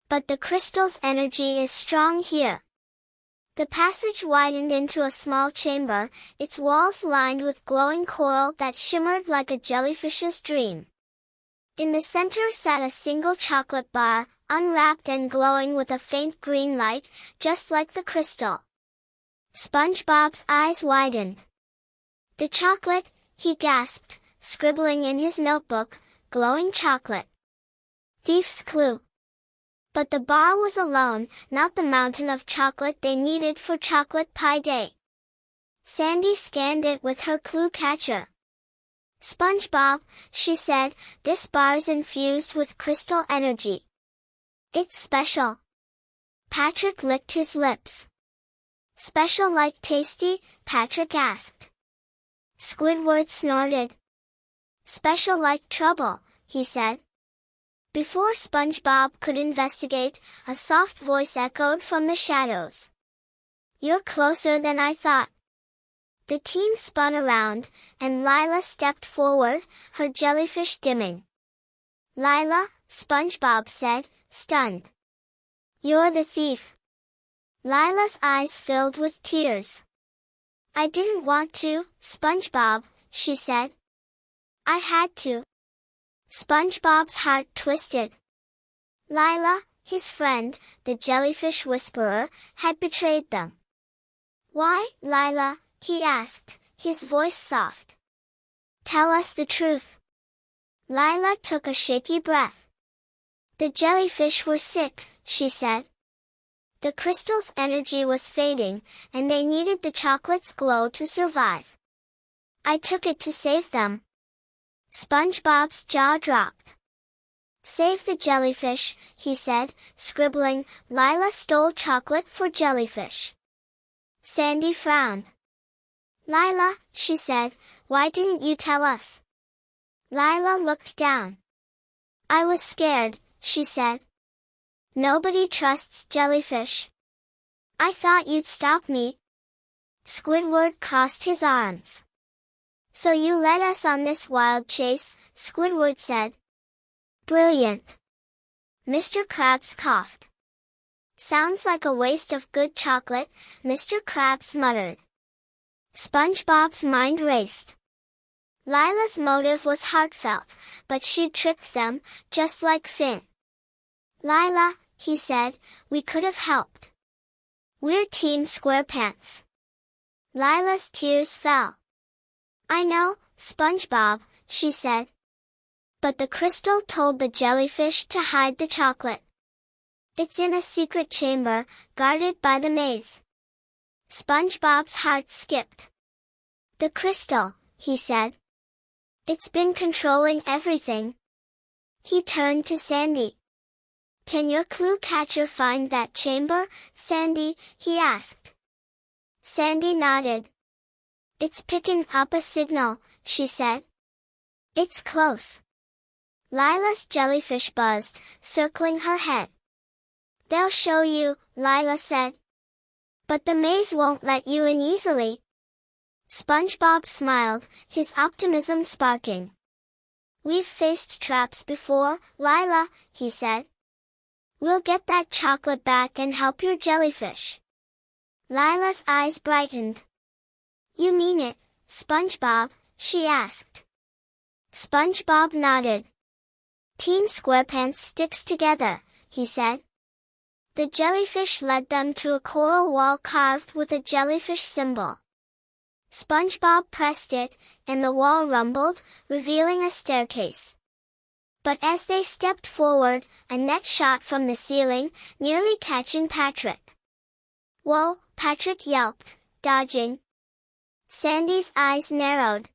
But the crystal's energy is strong here. The passage widened into a small chamber, its walls lined with glowing coral that shimmered like a jellyfish's dream. In the center sat a single chocolate bar, unwrapped and glowing with a faint green light, just like the crystal. SpongeBob's eyes widened. The chocolate, he gasped, scribbling in his notebook, glowing chocolate. Thief's clue. But the bar was alone, not the mountain of chocolate they needed for chocolate pie day. Sandy scanned it with her clue catcher. SpongeBob, she said, this bar's infused with crystal energy. It's special. Patrick licked his lips. Special like tasty? Patrick asked. Squidward snorted. Special like trouble, he said. Before SpongeBob could investigate, a soft voice echoed from the shadows. You're closer than I thought. The team spun around, and Lila stepped forward, her jellyfish dimming. Lila, SpongeBob said, stunned. You're the thief. Lila's eyes filled with tears. I didn't want to, SpongeBob, she said. I had to. SpongeBob's heart twisted. Lila, his friend, the jellyfish whisperer, had betrayed them. Why, Lila? He asked, his voice soft. Tell us the truth. Lila took a shaky breath. The jellyfish were sick, she said. The crystal's energy was fading, and they needed the chocolate's glow to survive. I took it to save them. SpongeBob's jaw dropped. Save the jellyfish, he said, scribbling, Lila stole chocolate for jellyfish. Sandy frowned. Lila, she said, why didn't you tell us? Lila looked down. I was scared, she said. Nobody trusts jellyfish. I thought you'd stop me. Squidward crossed his arms. So you led us on this wild chase, Squidward said. Brilliant. Mr. Krabs coughed. Sounds like a waste of good chocolate, Mr. Krabs muttered. SpongeBob's mind raced. Lila's motive was heartfelt, but she'd tricked them, just like Finn. Lila, he said, we could have helped. We're Team SquarePants. Lila's tears fell. I know, SpongeBob, she said. But the crystal told the jellyfish to hide the chocolate. It's in a secret chamber, guarded by the maze. SpongeBob's heart skipped. The crystal, he said. It's been controlling everything. He turned to Sandy. Can your clue catcher find that chamber, Sandy? He asked. Sandy nodded. It's picking up a signal, she said. It's close. Lila's jellyfish buzzed, circling her head. They'll show you, Lila said. But the maze won't let you in easily. SpongeBob smiled, his optimism sparking. We've faced traps before, Lila, he said. We'll get that chocolate back and help your jellyfish. Lila's eyes brightened. You mean it, SpongeBob? She asked. SpongeBob nodded. Team SquarePants sticks together, he said. The jellyfish led them to a coral wall carved with a jellyfish symbol. SpongeBob pressed it, and the wall rumbled, revealing a staircase. But as they stepped forward, a net shot from the ceiling, nearly catching Patrick. Whoa, Patrick yelped, dodging. Sandy's eyes narrowed.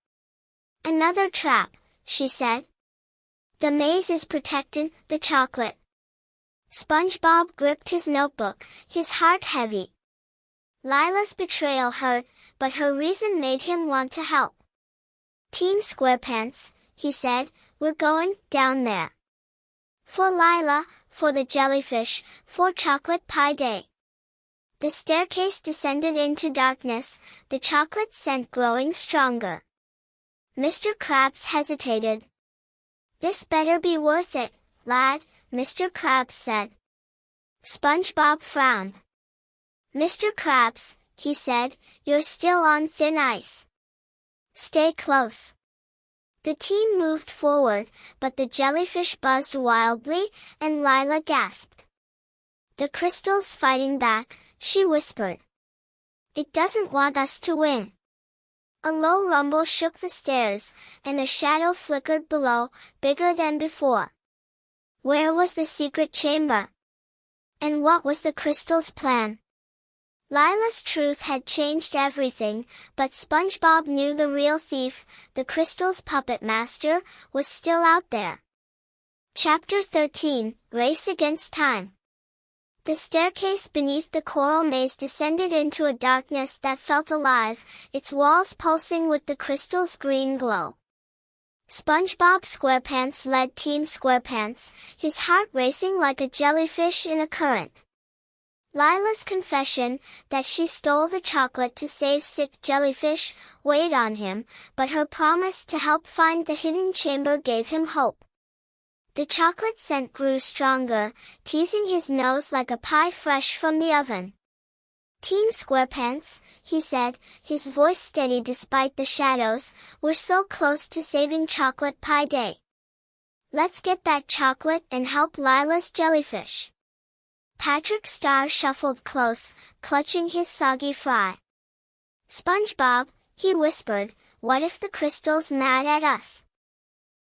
Another trap, she said. The maze is protecting the chocolate. SpongeBob gripped his notebook, his heart heavy. Lila's betrayal hurt, but her reason made him want to help. Team SquarePants, he said, we're going down there. For Lila, for the jellyfish, for chocolate pie day. The staircase descended into darkness, the chocolate scent growing stronger. Mr. Krabs hesitated. This better be worth it, lad, Mr. Krabs said. SpongeBob frowned. Mr. Krabs, he said, you're still on thin ice. Stay close. The team moved forward, but the jellyfish buzzed wildly, and Lila gasped. The crystal's fighting back, she whispered. It doesn't want us to win. A low rumble shook the stairs, and a shadow flickered below, bigger than before. Where was the secret chamber? And what was the crystal's plan? Lila's truth had changed everything, but SpongeBob knew the real thief, the crystal's puppet master, was still out there. Chapter 13, Race Against Time. The staircase beneath the coral maze descended into a darkness that felt alive, its walls pulsing with the crystal's green glow. SpongeBob SquarePants led Team SquarePants, his heart racing like a jellyfish in a current. Lila's confession, that she stole the chocolate to save sick jellyfish, weighed on him, but her promise to help find the hidden chamber gave him hope. The chocolate scent grew stronger, teasing his nose like a pie fresh from the oven. Team SquarePants, he said, his voice steady despite the shadows, we're so close to saving chocolate pie day. Let's get that chocolate and help Lila's jellyfish. Patrick Star shuffled close, clutching his soggy fry. SpongeBob, he whispered, what if the crystal's mad at us?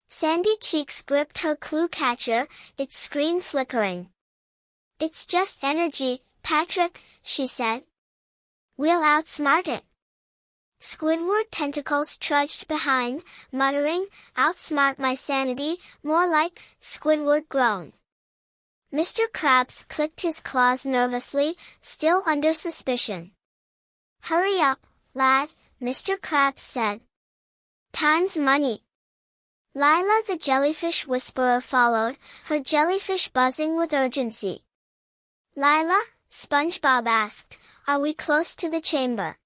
Sandy Cheeks gripped her clue catcher, its screen flickering. It's just energy, Patrick, she said. We'll outsmart it. Squidward tentacles trudged behind, muttering, outsmart my sanity, more like, Squidward groaned. Mr. Krabs clicked his claws nervously, still under suspicion. Hurry up, lad, Mr. Krabs said. Time's money. Lila the jellyfish whisperer followed, her jellyfish buzzing with urgency. Lila, SpongeBob asked, are we close to the chamber?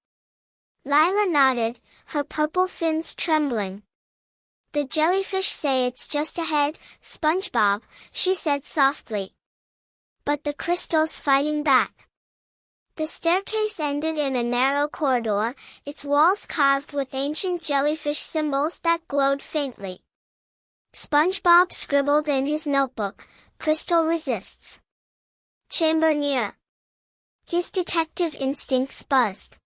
Lila nodded, her purple fins trembling. The jellyfish say it's just ahead, SpongeBob, she said softly. But the crystal's fighting back. The staircase ended in a narrow corridor, its walls carved with ancient jellyfish symbols that glowed faintly. SpongeBob scribbled in his notebook, "Crystal resists. Chamber near." His detective instincts buzzed.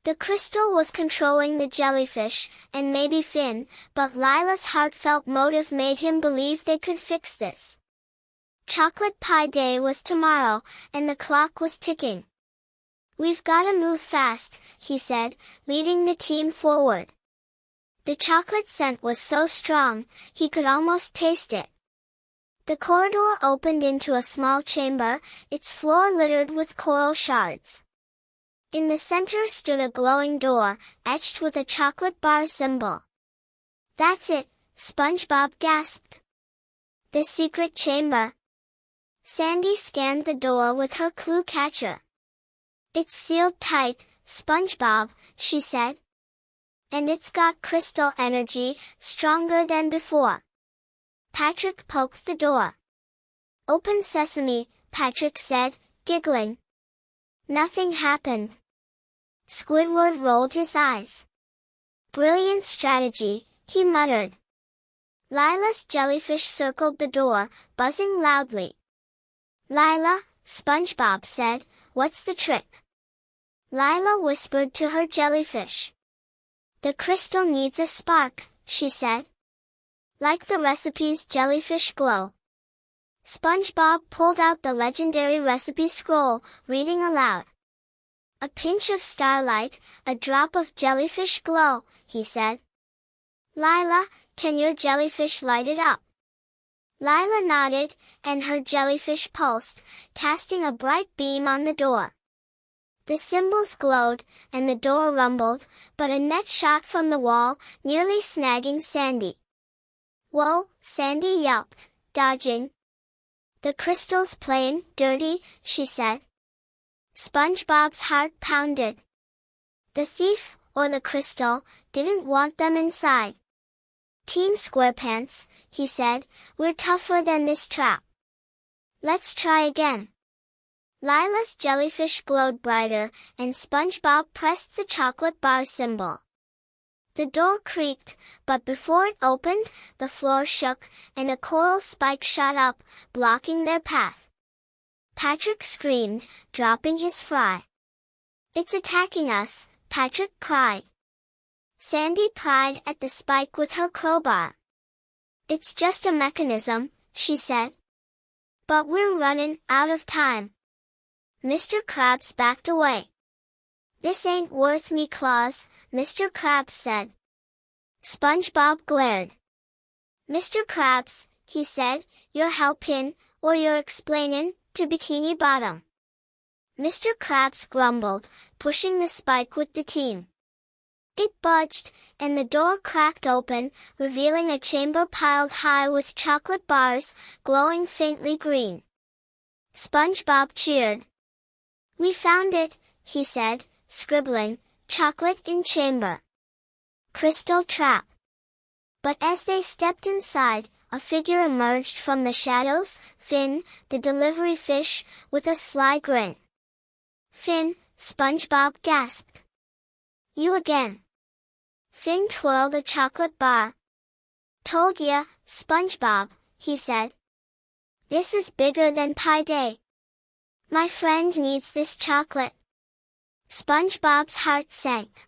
The crystal was controlling the jellyfish, and maybe Finn, but Lila's heartfelt motive made him believe they could fix this. Chocolate pie day was tomorrow, and the clock was ticking. "We've gotta move fast," he said, leading the team forward. The chocolate scent was so strong, he could almost taste it. The corridor opened into a small chamber, its floor littered with coral shards. In the center stood a glowing door, etched with a chocolate bar symbol. "That's it," SpongeBob gasped. "The secret chamber." Sandy scanned the door with her clue catcher. "It's sealed tight, SpongeBob," she said. "And it's got crystal energy, stronger than before." Patrick poked the door. "Open sesame," Patrick said, giggling. Nothing happened. Squidward rolled his eyes. "Brilliant strategy," he muttered. Lila's jellyfish circled the door, buzzing loudly. "Lila," SpongeBob said, "what's the trick?" Lila whispered to her jellyfish. "The crystal needs a spark," she said. "Like the recipe's jellyfish glow." SpongeBob pulled out the legendary recipe scroll, reading aloud. "A pinch of starlight, a drop of jellyfish glow," he said. "Lila, can your jellyfish light it up?" Lila nodded, and her jellyfish pulsed, casting a bright beam on the door. The symbols glowed, and the door rumbled, but a net shot from the wall, nearly snagging Sandy. "Whoa," Sandy yelped, dodging. "The crystal's playing dirty," she said. SpongeBob's heart pounded. The thief, or the crystal, didn't want them inside. "Team SquarePants," he said, "we're tougher than this trap. Let's try again." Lila's jellyfish glowed brighter, and SpongeBob pressed the chocolate bar symbol. The door creaked, but before it opened, the floor shook, and a coral spike shot up, blocking their path. Patrick screamed, dropping his fry. "It's attacking us," Patrick cried. Sandy pried at the spike with her crowbar. "It's just a mechanism," she said. "But we're running out of time." Mr. Krabs backed away. "This ain't worth me claws," Mr. Krabs said. SpongeBob glared. "Mr. Krabs," he said, "you're helpin', or you're explainin', to Bikini Bottom." Mr. Krabs grumbled, pushing the spike with the team. It budged, and the door cracked open, revealing a chamber piled high with chocolate bars, glowing faintly green. SpongeBob cheered. "We found it," he said, scribbling, "chocolate in chamber. Crystal trap." But as they stepped inside, a figure emerged from the shadows, Finn, the delivery fish, with a sly grin. "Finn," SpongeBob gasped. "You again." Finn twirled a chocolate bar. "Told ya, SpongeBob," he said. "This is bigger than Pie Day. My friend needs this chocolate." SpongeBob's heart sank.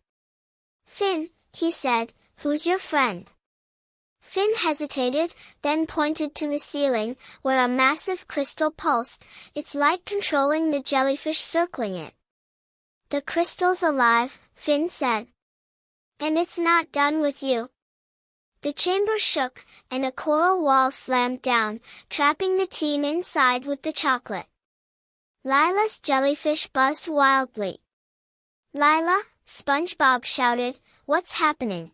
"Finn," he said, "who's your friend?" Finn hesitated, then pointed to the ceiling, where a massive crystal pulsed, its light controlling the jellyfish circling it. "The crystal's alive," Finn said. "And it's not done with you." The chamber shook, and a coral wall slammed down, trapping the team inside with the chocolate. Lila's jellyfish buzzed wildly. "Lila," SpongeBob shouted, "what's happening?"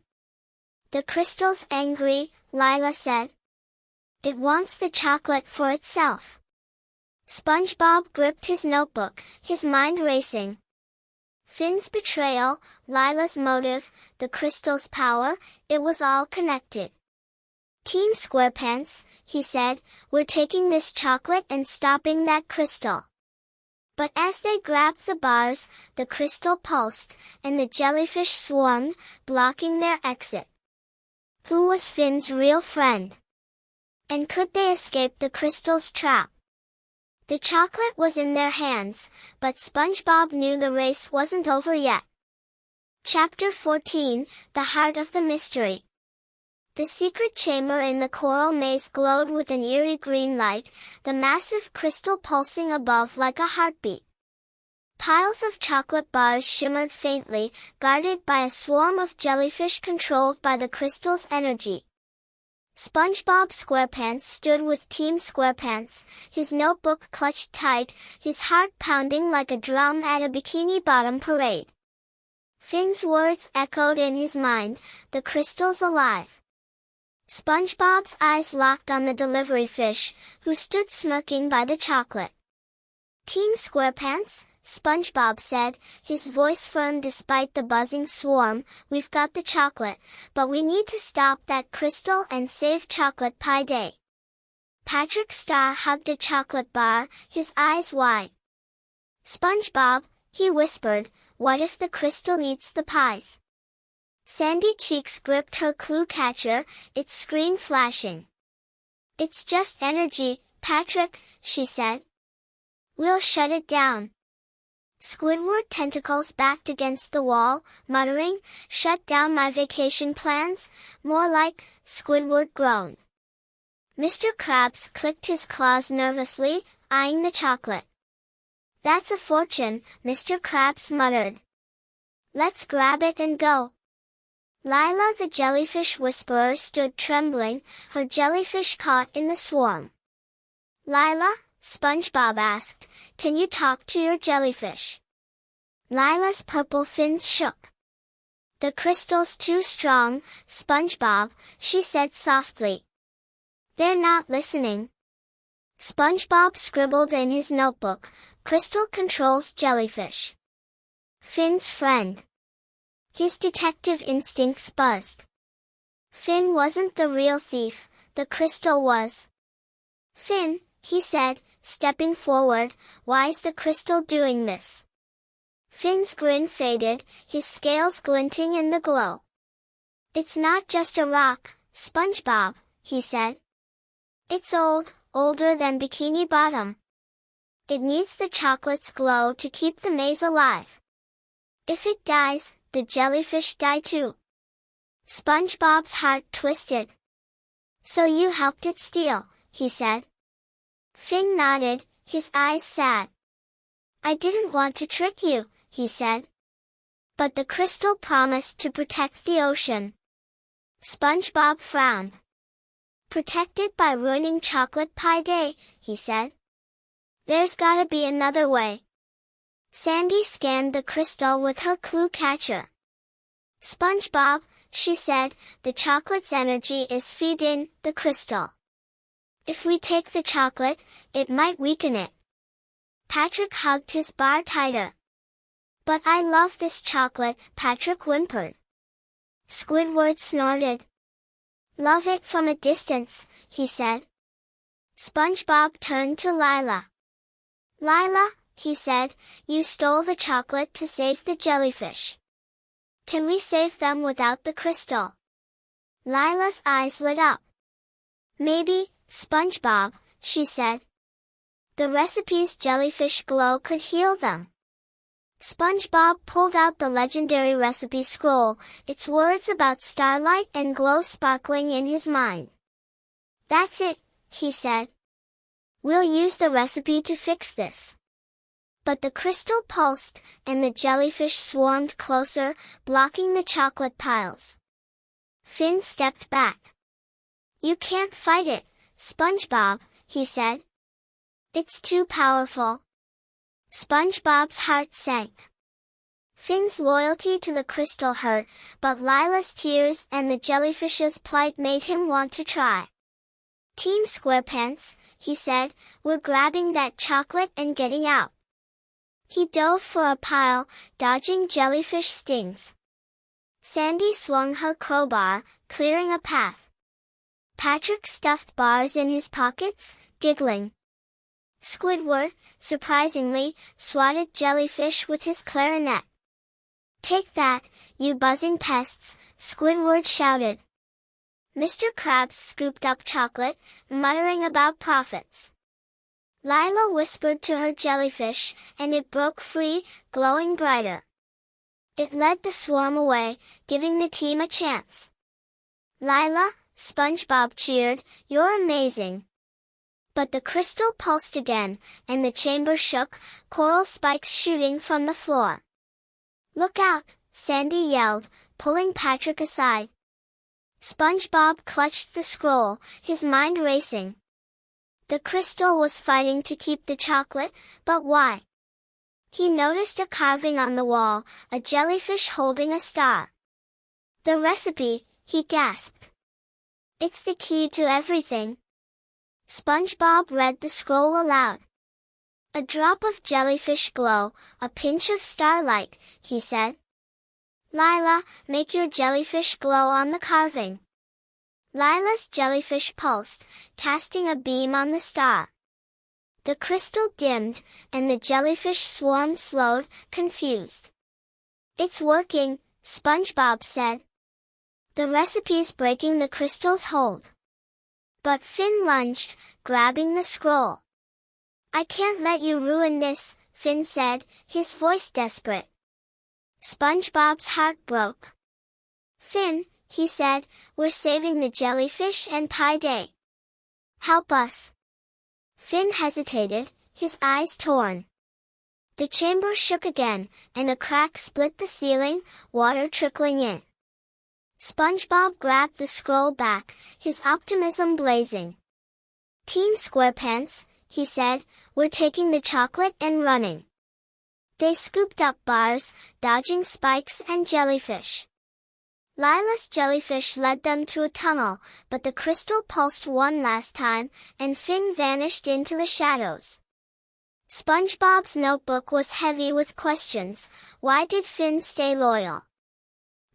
"The crystal's angry," Lila said. "It wants the chocolate for itself." SpongeBob gripped his notebook, his mind racing. Finn's betrayal, Lila's motive, the crystal's power, it was all connected. Team SquarePants, he said, we're taking this chocolate and stopping that crystal. But as they grabbed the bars, the crystal pulsed, and the jellyfish swarmed, blocking their exit. Who was Finn's real friend? And could they escape the crystal's trap? The chocolate was in their hands, but SpongeBob knew the race wasn't over yet. Chapter 14, The Heart of the Mystery. The secret chamber in the coral maze glowed with an eerie green light, the massive crystal pulsing above like a heartbeat. Piles of chocolate bars shimmered faintly, guarded by a swarm of jellyfish controlled by the crystal's energy. SpongeBob SquarePants stood with Team SquarePants, his notebook clutched tight, his heart pounding like a drum at a Bikini Bottom parade. Finn's words echoed in his mind, the crystal's alive. SpongeBob's eyes locked on the delivery fish, who stood smirking by the chocolate. Team SquarePants, SpongeBob said, his voice firm despite the buzzing swarm, we've got the chocolate, but we need to stop that crystal and save Chocolate Pie Day. Patrick Star hugged a chocolate bar, his eyes wide. SpongeBob, he whispered, what if the crystal eats the pies? Sandy Cheeks gripped her clue catcher, its screen flashing. It's just energy, Patrick, she said. We'll shut it down. Squidward tentacles backed against the wall, muttering, shut down my vacation plans, more like, Squidward groaned. Mr. Krabs clicked his claws nervously, eyeing the chocolate. That's a fortune, Mr. Krabs muttered. Let's grab it and go. Lila the jellyfish whisperer stood trembling, her jellyfish caught in the swarm. Lila, SpongeBob asked, can you talk to your jellyfish? Lila's purple fins shook. The crystal's too strong, SpongeBob, she said softly. They're not listening. SpongeBob scribbled in his notebook, crystal controls jellyfish. Finn's friend. His detective instincts buzzed. Finn wasn't the real thief, the crystal was. Finn, he said, stepping forward, why's the crystal doing this? Finn's grin faded, his scales glinting in the glow. It's not just a rock, SpongeBob, he said. It's old, older than Bikini Bottom. It needs the chocolate's glow to keep the maze alive. If it dies, the jellyfish die too. SpongeBob's heart twisted. So you helped it steal, he said. Finn nodded, his eyes sad. I didn't want to trick you, he said. But the crystal promised to protect the ocean. SpongeBob frowned. Protected by ruining Chocolate Pie Day, he said. There's gotta be another way. Sandy scanned the crystal with her clue catcher. SpongeBob, she said, the chocolate's energy is feeding the crystal. If we take the chocolate, it might weaken it. Patrick hugged his bar tighter. But I love this chocolate, Patrick whimpered. Squidward snorted. Love it from a distance, he said. SpongeBob turned to Lila. Lila, he said, you stole the chocolate to save the jellyfish. Can we save them without the crystal? Lila's eyes lit up. Maybe, SpongeBob, she said. The recipe's jellyfish glow could heal them. SpongeBob pulled out the legendary recipe scroll, its words about starlight and glow sparkling in his mind. That's it, he said. We'll use the recipe to fix this. But the crystal pulsed, and the jellyfish swarmed closer, blocking the chocolate piles. Finn stepped back. You can't fight it, SpongeBob, he said. It's too powerful. SpongeBob's heart sank. Finn's loyalty to the crystal hurt, but Lila's tears and the jellyfish's plight made him want to try. Team SquarePants, he said, we're grabbing that chocolate and getting out. He dove for a pile, dodging jellyfish stings. Sandy swung her crowbar, clearing a path. Patrick stuffed bars in his pockets, giggling. Squidward, surprisingly, swatted jellyfish with his clarinet. "Take that, you buzzing pests," Squidward shouted. Mr. Krabs scooped up chocolate, muttering about profits. Lila whispered to her jellyfish, and it broke free, glowing brighter. It led the swarm away, giving the team a chance. "Lila," SpongeBob cheered, "you're amazing." But the crystal pulsed again, and the chamber shook, coral spikes shooting from the floor. "Look out," Sandy yelled, pulling Patrick aside. SpongeBob clutched the scroll, his mind racing. The crystal was fighting to keep the chocolate, but why? He noticed a carving on the wall, a jellyfish holding a star. "The recipe," he gasped. "It's the key to everything." SpongeBob read the scroll aloud. "A drop of jellyfish glow, a pinch of starlight," he said. "Lila, make your jellyfish glow on the carving." Lila's jellyfish pulsed, casting a beam on the star. The crystal dimmed, and the jellyfish swarm slowed, confused. "It's working," SpongeBob said. "The recipe's breaking the crystal's hold." But Finn lunged, grabbing the scroll. "I can't let you ruin this," Finn said, his voice desperate. SpongeBob's heart broke. "Finn," he said, "we're saving the jellyfish and Pie Day. Help us." Finn hesitated, his eyes torn. The chamber shook again, and a crack split the ceiling, water trickling in. SpongeBob grabbed the scroll back, his optimism blazing. "Team SquarePants," he said, "we're taking the chocolate and running." They scooped up bars, dodging spikes and jellyfish. Lila's jellyfish led them to a tunnel, but the crystal pulsed one last time, and Finn vanished into the shadows. SpongeBob's notebook was heavy with questions. Why did Finn stay loyal?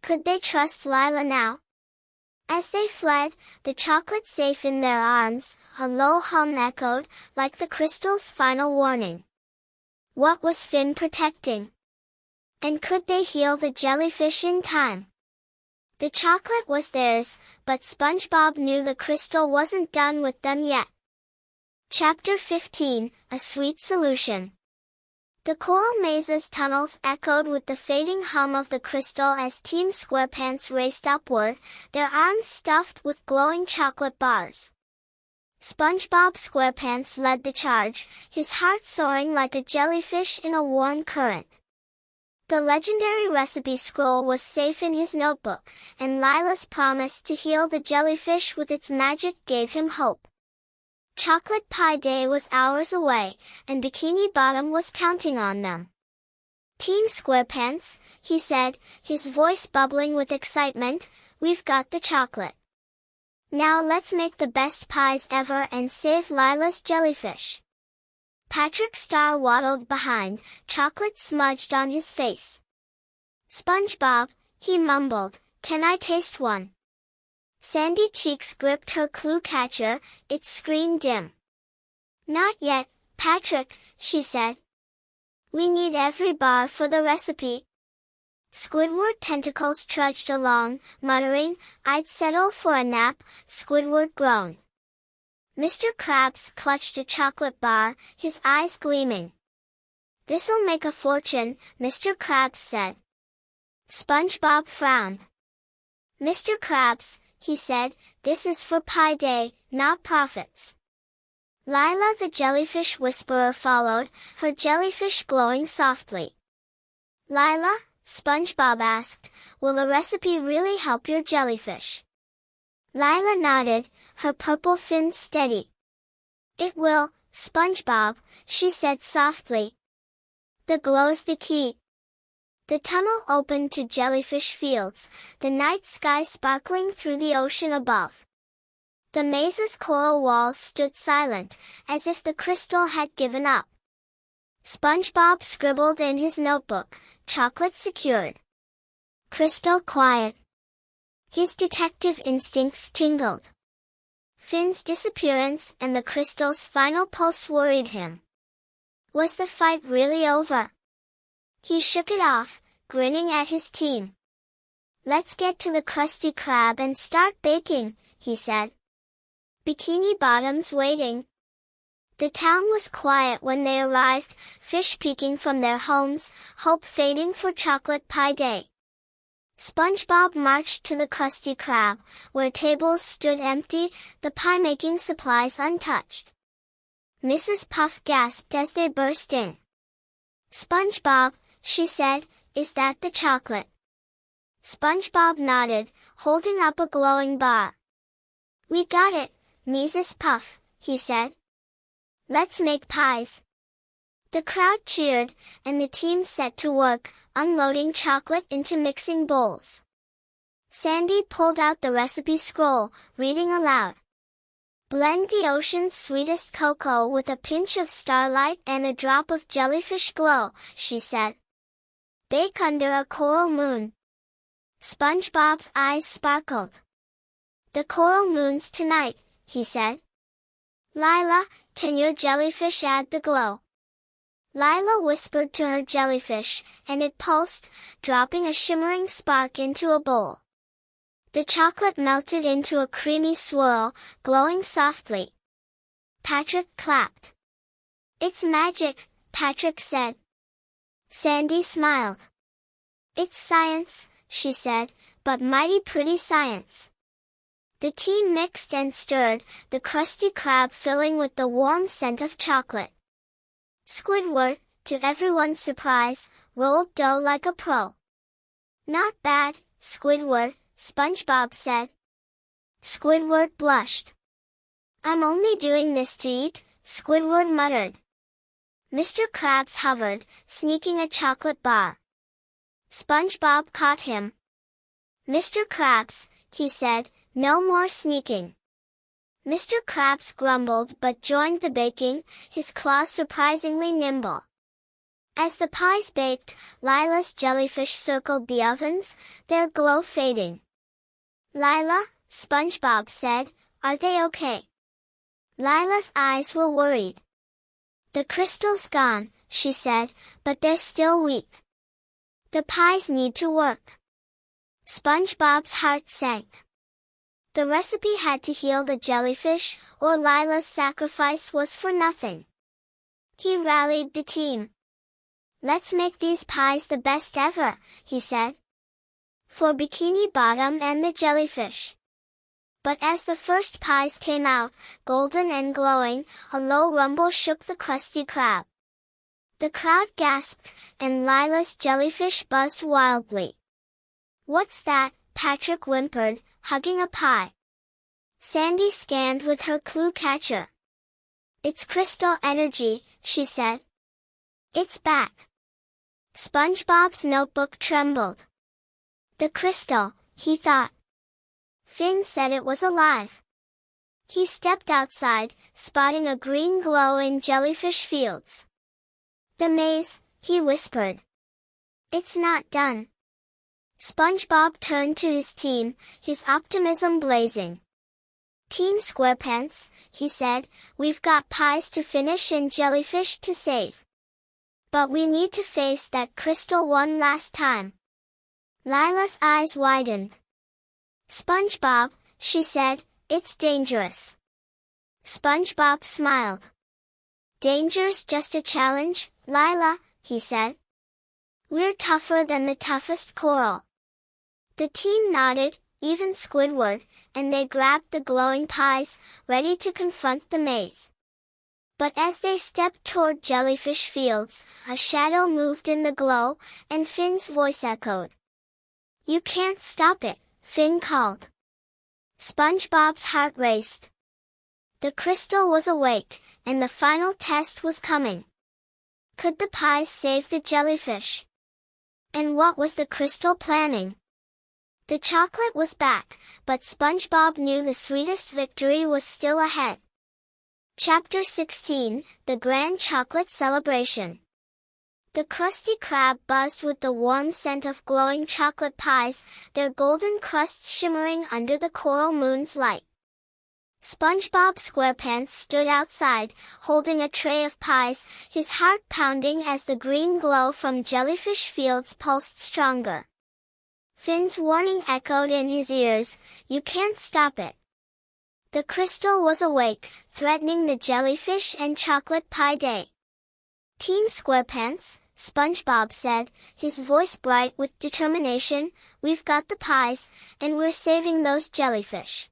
Could they trust Lila now? As they fled, the chocolate safe in their arms, a low hum echoed, like the crystal's final warning. What was Finn protecting? And could they heal the jellyfish in time? The chocolate was theirs, but SpongeBob knew the crystal wasn't done with them yet. Chapter 15, A Sweet Solution. The coral maze's tunnels echoed with the fading hum of the crystal as Team SquarePants raced upward, their arms stuffed with glowing chocolate bars. SpongeBob SquarePants led the charge, his heart soaring like a jellyfish in a warm current. The legendary recipe scroll was safe in his notebook, and Lila's promise to heal the jellyfish with its magic gave him hope. Chocolate Pie Day was hours away, and Bikini Bottom was counting on them. "Team SquarePants," he said, his voice bubbling with excitement, "we've got the chocolate. Now let's make the best pies ever and save Lila's jellyfish." Patrick Star waddled behind, chocolate smudged on his face. "SpongeBob," he mumbled, "can I taste one?" Sandy Cheeks gripped her clue catcher, its screen dim. "Not yet, Patrick," she said. "We need every bar for the recipe." Squidward tentacles trudged along, muttering, "I'd settle for a nap," Squidward groaned. Mr. Krabs clutched a chocolate bar, his eyes gleaming. "This'll make a fortune," Mr. Krabs said. SpongeBob frowned. "Mr. Krabs," he said, "this is for Pie Day, not profits." Lila the jellyfish whisperer followed, her jellyfish glowing softly. "Lila," SpongeBob asked, "will the recipe really help your jellyfish?" Lila nodded, her purple fins steady. "It will, SpongeBob," she said softly. "The glow's the key." The tunnel opened to jellyfish fields, the night sky sparkling through the ocean above. The maze's coral walls stood silent, as if the crystal had given up. SpongeBob scribbled in his notebook, "Chocolate secured. Crystal quiet." His detective instincts tingled. Finn's disappearance and the crystal's final pulse worried him. Was the fight really over? He shook it off, grinning at his team. "Let's get to the Krusty Krab and start baking," he said. Bikini Bottom's waiting. The town was quiet when they arrived, fish peeking from their homes, hope fading for chocolate pie day. SpongeBob marched to the Krusty Krab, where tables stood empty, the pie-making supplies untouched. Mrs. Puff gasped as they burst in. "SpongeBob," she said, "is that the chocolate?" SpongeBob nodded, holding up a glowing bar. "We got it, Mrs. Puff," he said. "Let's make pies." The crowd cheered, and the team set to work, unloading chocolate into mixing bowls. Sandy pulled out the recipe scroll, reading aloud. "Blend the ocean's sweetest cocoa with a pinch of starlight and a drop of jellyfish glow," she said. "Bake under a coral moon." SpongeBob's eyes sparkled. "The coral moon's tonight," he said. "Lila, can your jellyfish add the glow?" Lila whispered to her jellyfish, and it pulsed, dropping a shimmering spark into a bowl. The chocolate melted into a creamy swirl, glowing softly. Patrick clapped. "It's magic," Patrick said. Sandy smiled. "It's science," she said, "but mighty pretty science." The team mixed and stirred, the Krusty Krab filling with the warm scent of chocolate. Squidward, to everyone's surprise, rolled dough like a pro. "Not bad, Squidward," SpongeBob said. Squidward blushed. "I'm only doing this to eat," Squidward muttered. Mr. Krabs hovered, sneaking a chocolate bar. SpongeBob caught him. "Mr. Krabs," he said, "no more sneaking." Mr. Krabs grumbled but joined the baking, his claws surprisingly nimble. As the pies baked, Lila's jellyfish circled the ovens, their glow fading. "Lila," SpongeBob said, "are they okay?" Lila's eyes were worried. "The crystal's gone," she said, "but they're still weak. The pies need to work." SpongeBob's heart sank. The recipe had to heal the jellyfish, or Lila's sacrifice was for nothing. He rallied the team. "Let's make these pies the best ever," he said. "For Bikini Bottom and the jellyfish." But as the first pies came out, golden and glowing, a low rumble shook the Krusty Krab. The crowd gasped, and Lila's jellyfish buzzed wildly. "What's that?" Patrick whimpered, hugging a pie. Sandy scanned with her clue catcher. "It's crystal energy," she said. "It's back." SpongeBob's notebook trembled. The crystal, he thought. Finn said it was alive. He stepped outside, spotting a green glow in jellyfish fields. "The maze," he whispered. "It's not done." SpongeBob turned to his team, his optimism blazing. "Team SquarePants," he said, "we've got pies to finish and jellyfish to save. But we need to face that crystal one last time." Lila's eyes widened. "SpongeBob," she said, "it's dangerous." SpongeBob smiled. "Danger's just a challenge, Lila," he said. "We're tougher than the toughest coral." The team nodded, even Squidward, and they grabbed the glowing pies, ready to confront the maze. But as they stepped toward jellyfish fields, a shadow moved in the glow, and Finn's voice echoed. "You can't stop it," Finn called. SpongeBob's heart raced. The crystal was awake, and the final test was coming. Could the pies save the jellyfish? And what was the crystal planning? The chocolate was back, but SpongeBob knew the sweetest victory was still ahead. Chapter 16, The Grand Chocolate Celebration. The Krusty Krab buzzed with the warm scent of glowing chocolate pies, their golden crusts shimmering under the coral moon's light. SpongeBob SquarePants stood outside, holding a tray of pies, his heart pounding as the green glow from jellyfish fields pulsed stronger. Finn's warning echoed in his ears, "You can't stop it." The crystal was awake, threatening the jellyfish and chocolate pie day. "Team SquarePants," SpongeBob said, his voice bright with determination, "we've got the pies, and we're saving those jellyfish.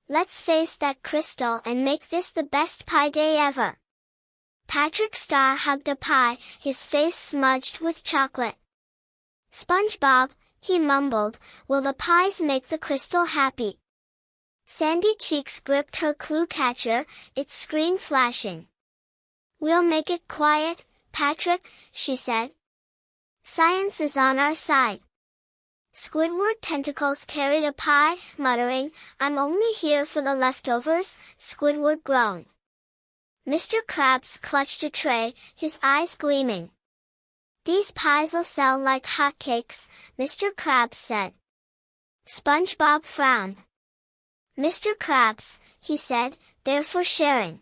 Let's face that crystal and make this the best pie day ever." Patrick Star hugged a pie, his face smudged with chocolate. "SpongeBob," he mumbled, "will the pies make the crystal happy?" Sandy Cheeks gripped her clue catcher, its screen flashing. "We'll make it quiet, Patrick," she said. "Science is on our side." Squidward Tentacles carried a pie, muttering, "I'm only here for the leftovers," Squidward groaned. Mr. Krabs clutched a tray, his eyes gleaming. "These pies'll sell like hotcakes," Mr. Krabs said. SpongeBob frowned. "Mr. Krabs," he said, "they're for sharing."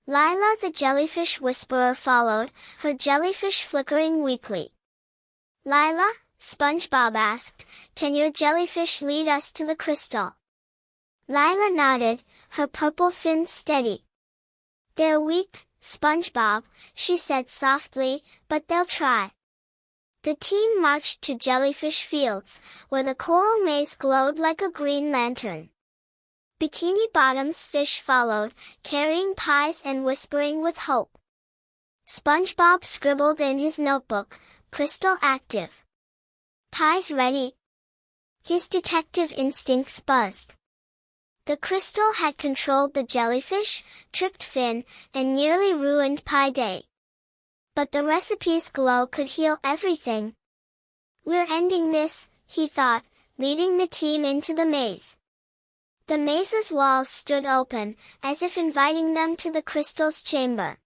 Lila the Jellyfish Whisperer followed, her jellyfish flickering weakly. "Lila," SpongeBob asked, "can your jellyfish lead us to the crystal?" Lila nodded, her purple fins steady. "They're weak, SpongeBob," she said softly, "but they'll try." The team marched to Jellyfish Fields, where the coral maze glowed like a green lantern. Bikini Bottom's fish followed, carrying pies and whispering with hope. SpongeBob scribbled in his notebook, "Crystal active. Pies ready." His detective instincts buzzed. The crystal had controlled the jellyfish, tricked Finn, and nearly ruined Pie Day. But the recipe's glow could heal everything. "We're ending this," he thought, leading the team into the maze. The maze's walls stood open, as if inviting them to the crystal's chamber.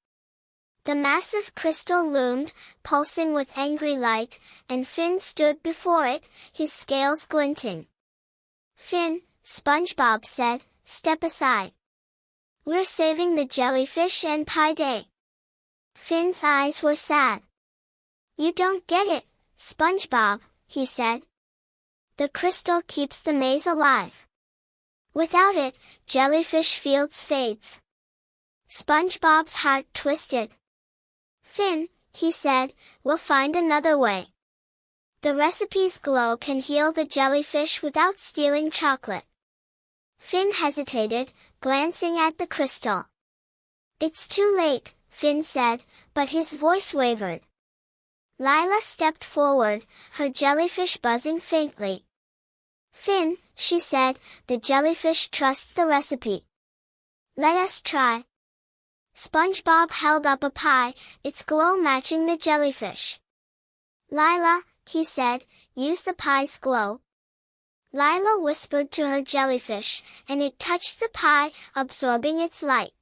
The massive crystal loomed, pulsing with angry light, and Finn stood before it, his scales glinting. "Finn," SpongeBob said, "step aside. We're saving the jellyfish and Pie Day." Finn's eyes were sad. "You don't get it, SpongeBob," he said. "The crystal keeps the maze alive. Without it, Jellyfish Fields fades." SpongeBob's heart twisted. "Finn," he said, "we'll find another way. The recipe's glow can heal the jellyfish without stealing chocolate." Finn hesitated, glancing at the crystal. "It's too late," Finn said, but his voice wavered. Lila stepped forward, her jellyfish buzzing faintly. "Finn," she said, "the jellyfish trusts the recipe. Let us try." SpongeBob held up a pie, its glow matching the jellyfish. "Lila," he said, "use the pie's glow." Lila whispered to her jellyfish, and it touched the pie, absorbing its light.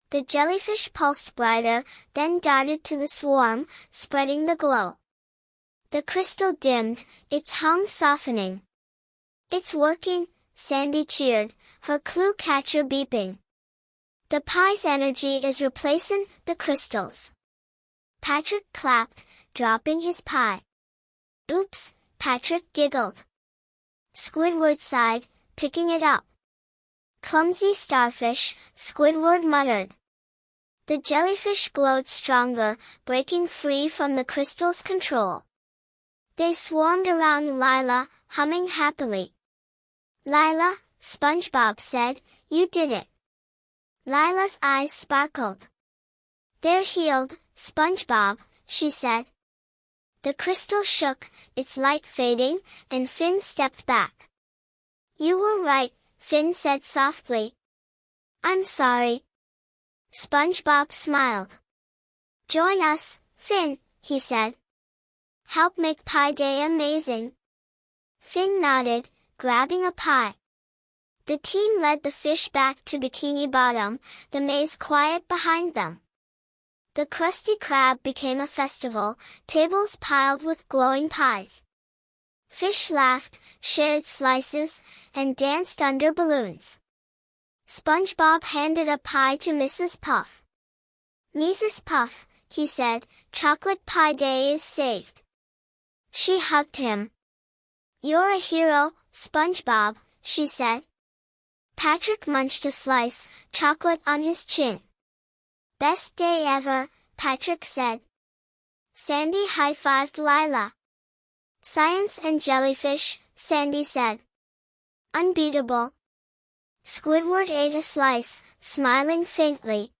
The jellyfish pulsed brighter, then darted to the swarm, spreading the glow. The crystal dimmed, its hum softening. "It's working," Sandy cheered, her clue catcher beeping. "The pie's energy is replacing the crystals." Patrick clapped, dropping his pie. "Oops," Patrick giggled. Squidward sighed, picking it up. "Clumsy starfish," Squidward muttered. The jellyfish glowed stronger, breaking free from the crystal's control. They swarmed around Lila, humming happily. "Lila," SpongeBob said, "you did it." Lila's eyes sparkled. "They're healed, SpongeBob," she said. The crystal shook, its light fading, and Finn stepped back. "You were right," Finn said softly. "I'm sorry." SpongeBob smiled. "Join us, Finn," he said. "Help make Pie Day amazing." Finn nodded, grabbing a pie. The team led the fish back to Bikini Bottom, the maze quiet behind them. The Krusty Krab became a festival, tables piled with glowing pies. Fish laughed, shared slices, and danced under balloons. SpongeBob handed a pie to Mrs. Puff. "Mrs. Puff," he said, "chocolate pie day is saved." She hugged him. "You're a hero, SpongeBob," she said. Patrick munched a slice, chocolate on his chin. "Best day ever," Patrick said. Sandy high-fived Lila. "Science and jellyfish," Sandy said. "Unbeatable." Squidward ate a slice, smiling faintly.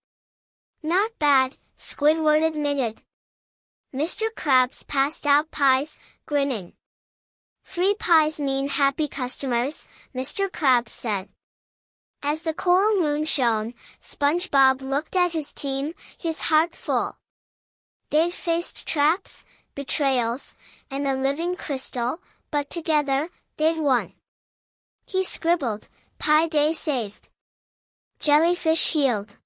"Not bad," Squidward admitted. Mr. Krabs passed out pies, grinning. "Free pies mean happy customers," Mr. Krabs said. As the coral moon shone, SpongeBob looked at his team, his heart full. They'd faced traps, betrayals, and a living crystal, but together, they'd won. He scribbled, "Pie day saved. Jellyfish healed."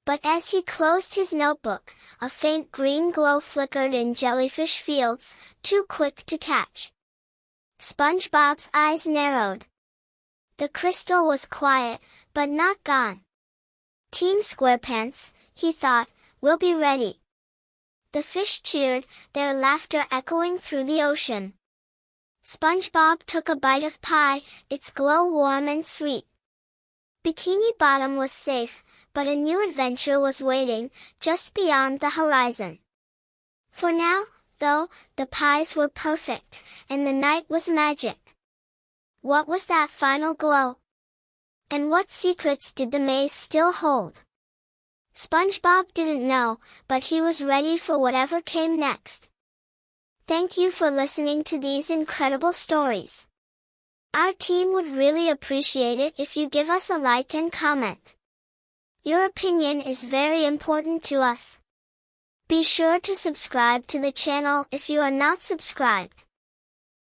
But as he closed his notebook, a faint green glow flickered in jellyfish fields, too quick to catch. SpongeBob's eyes narrowed. The crystal was quiet, but not gone. "Team SquarePants," he thought, "will be ready." The fish cheered, their laughter echoing through the ocean. SpongeBob took a bite of pie, its glow warm and sweet. Bikini Bottom was safe, but a new adventure was waiting, just beyond the horizon. For now, though, the pies were perfect, and the night was magic. What was that final glow? And what secrets did the maze still hold? SpongeBob didn't know, but he was ready for whatever came next. Thank you for listening to these incredible stories. Our team would really appreciate it if you give us a like and comment. Your opinion is very important to us. Be sure to subscribe to the channel if you are not subscribed.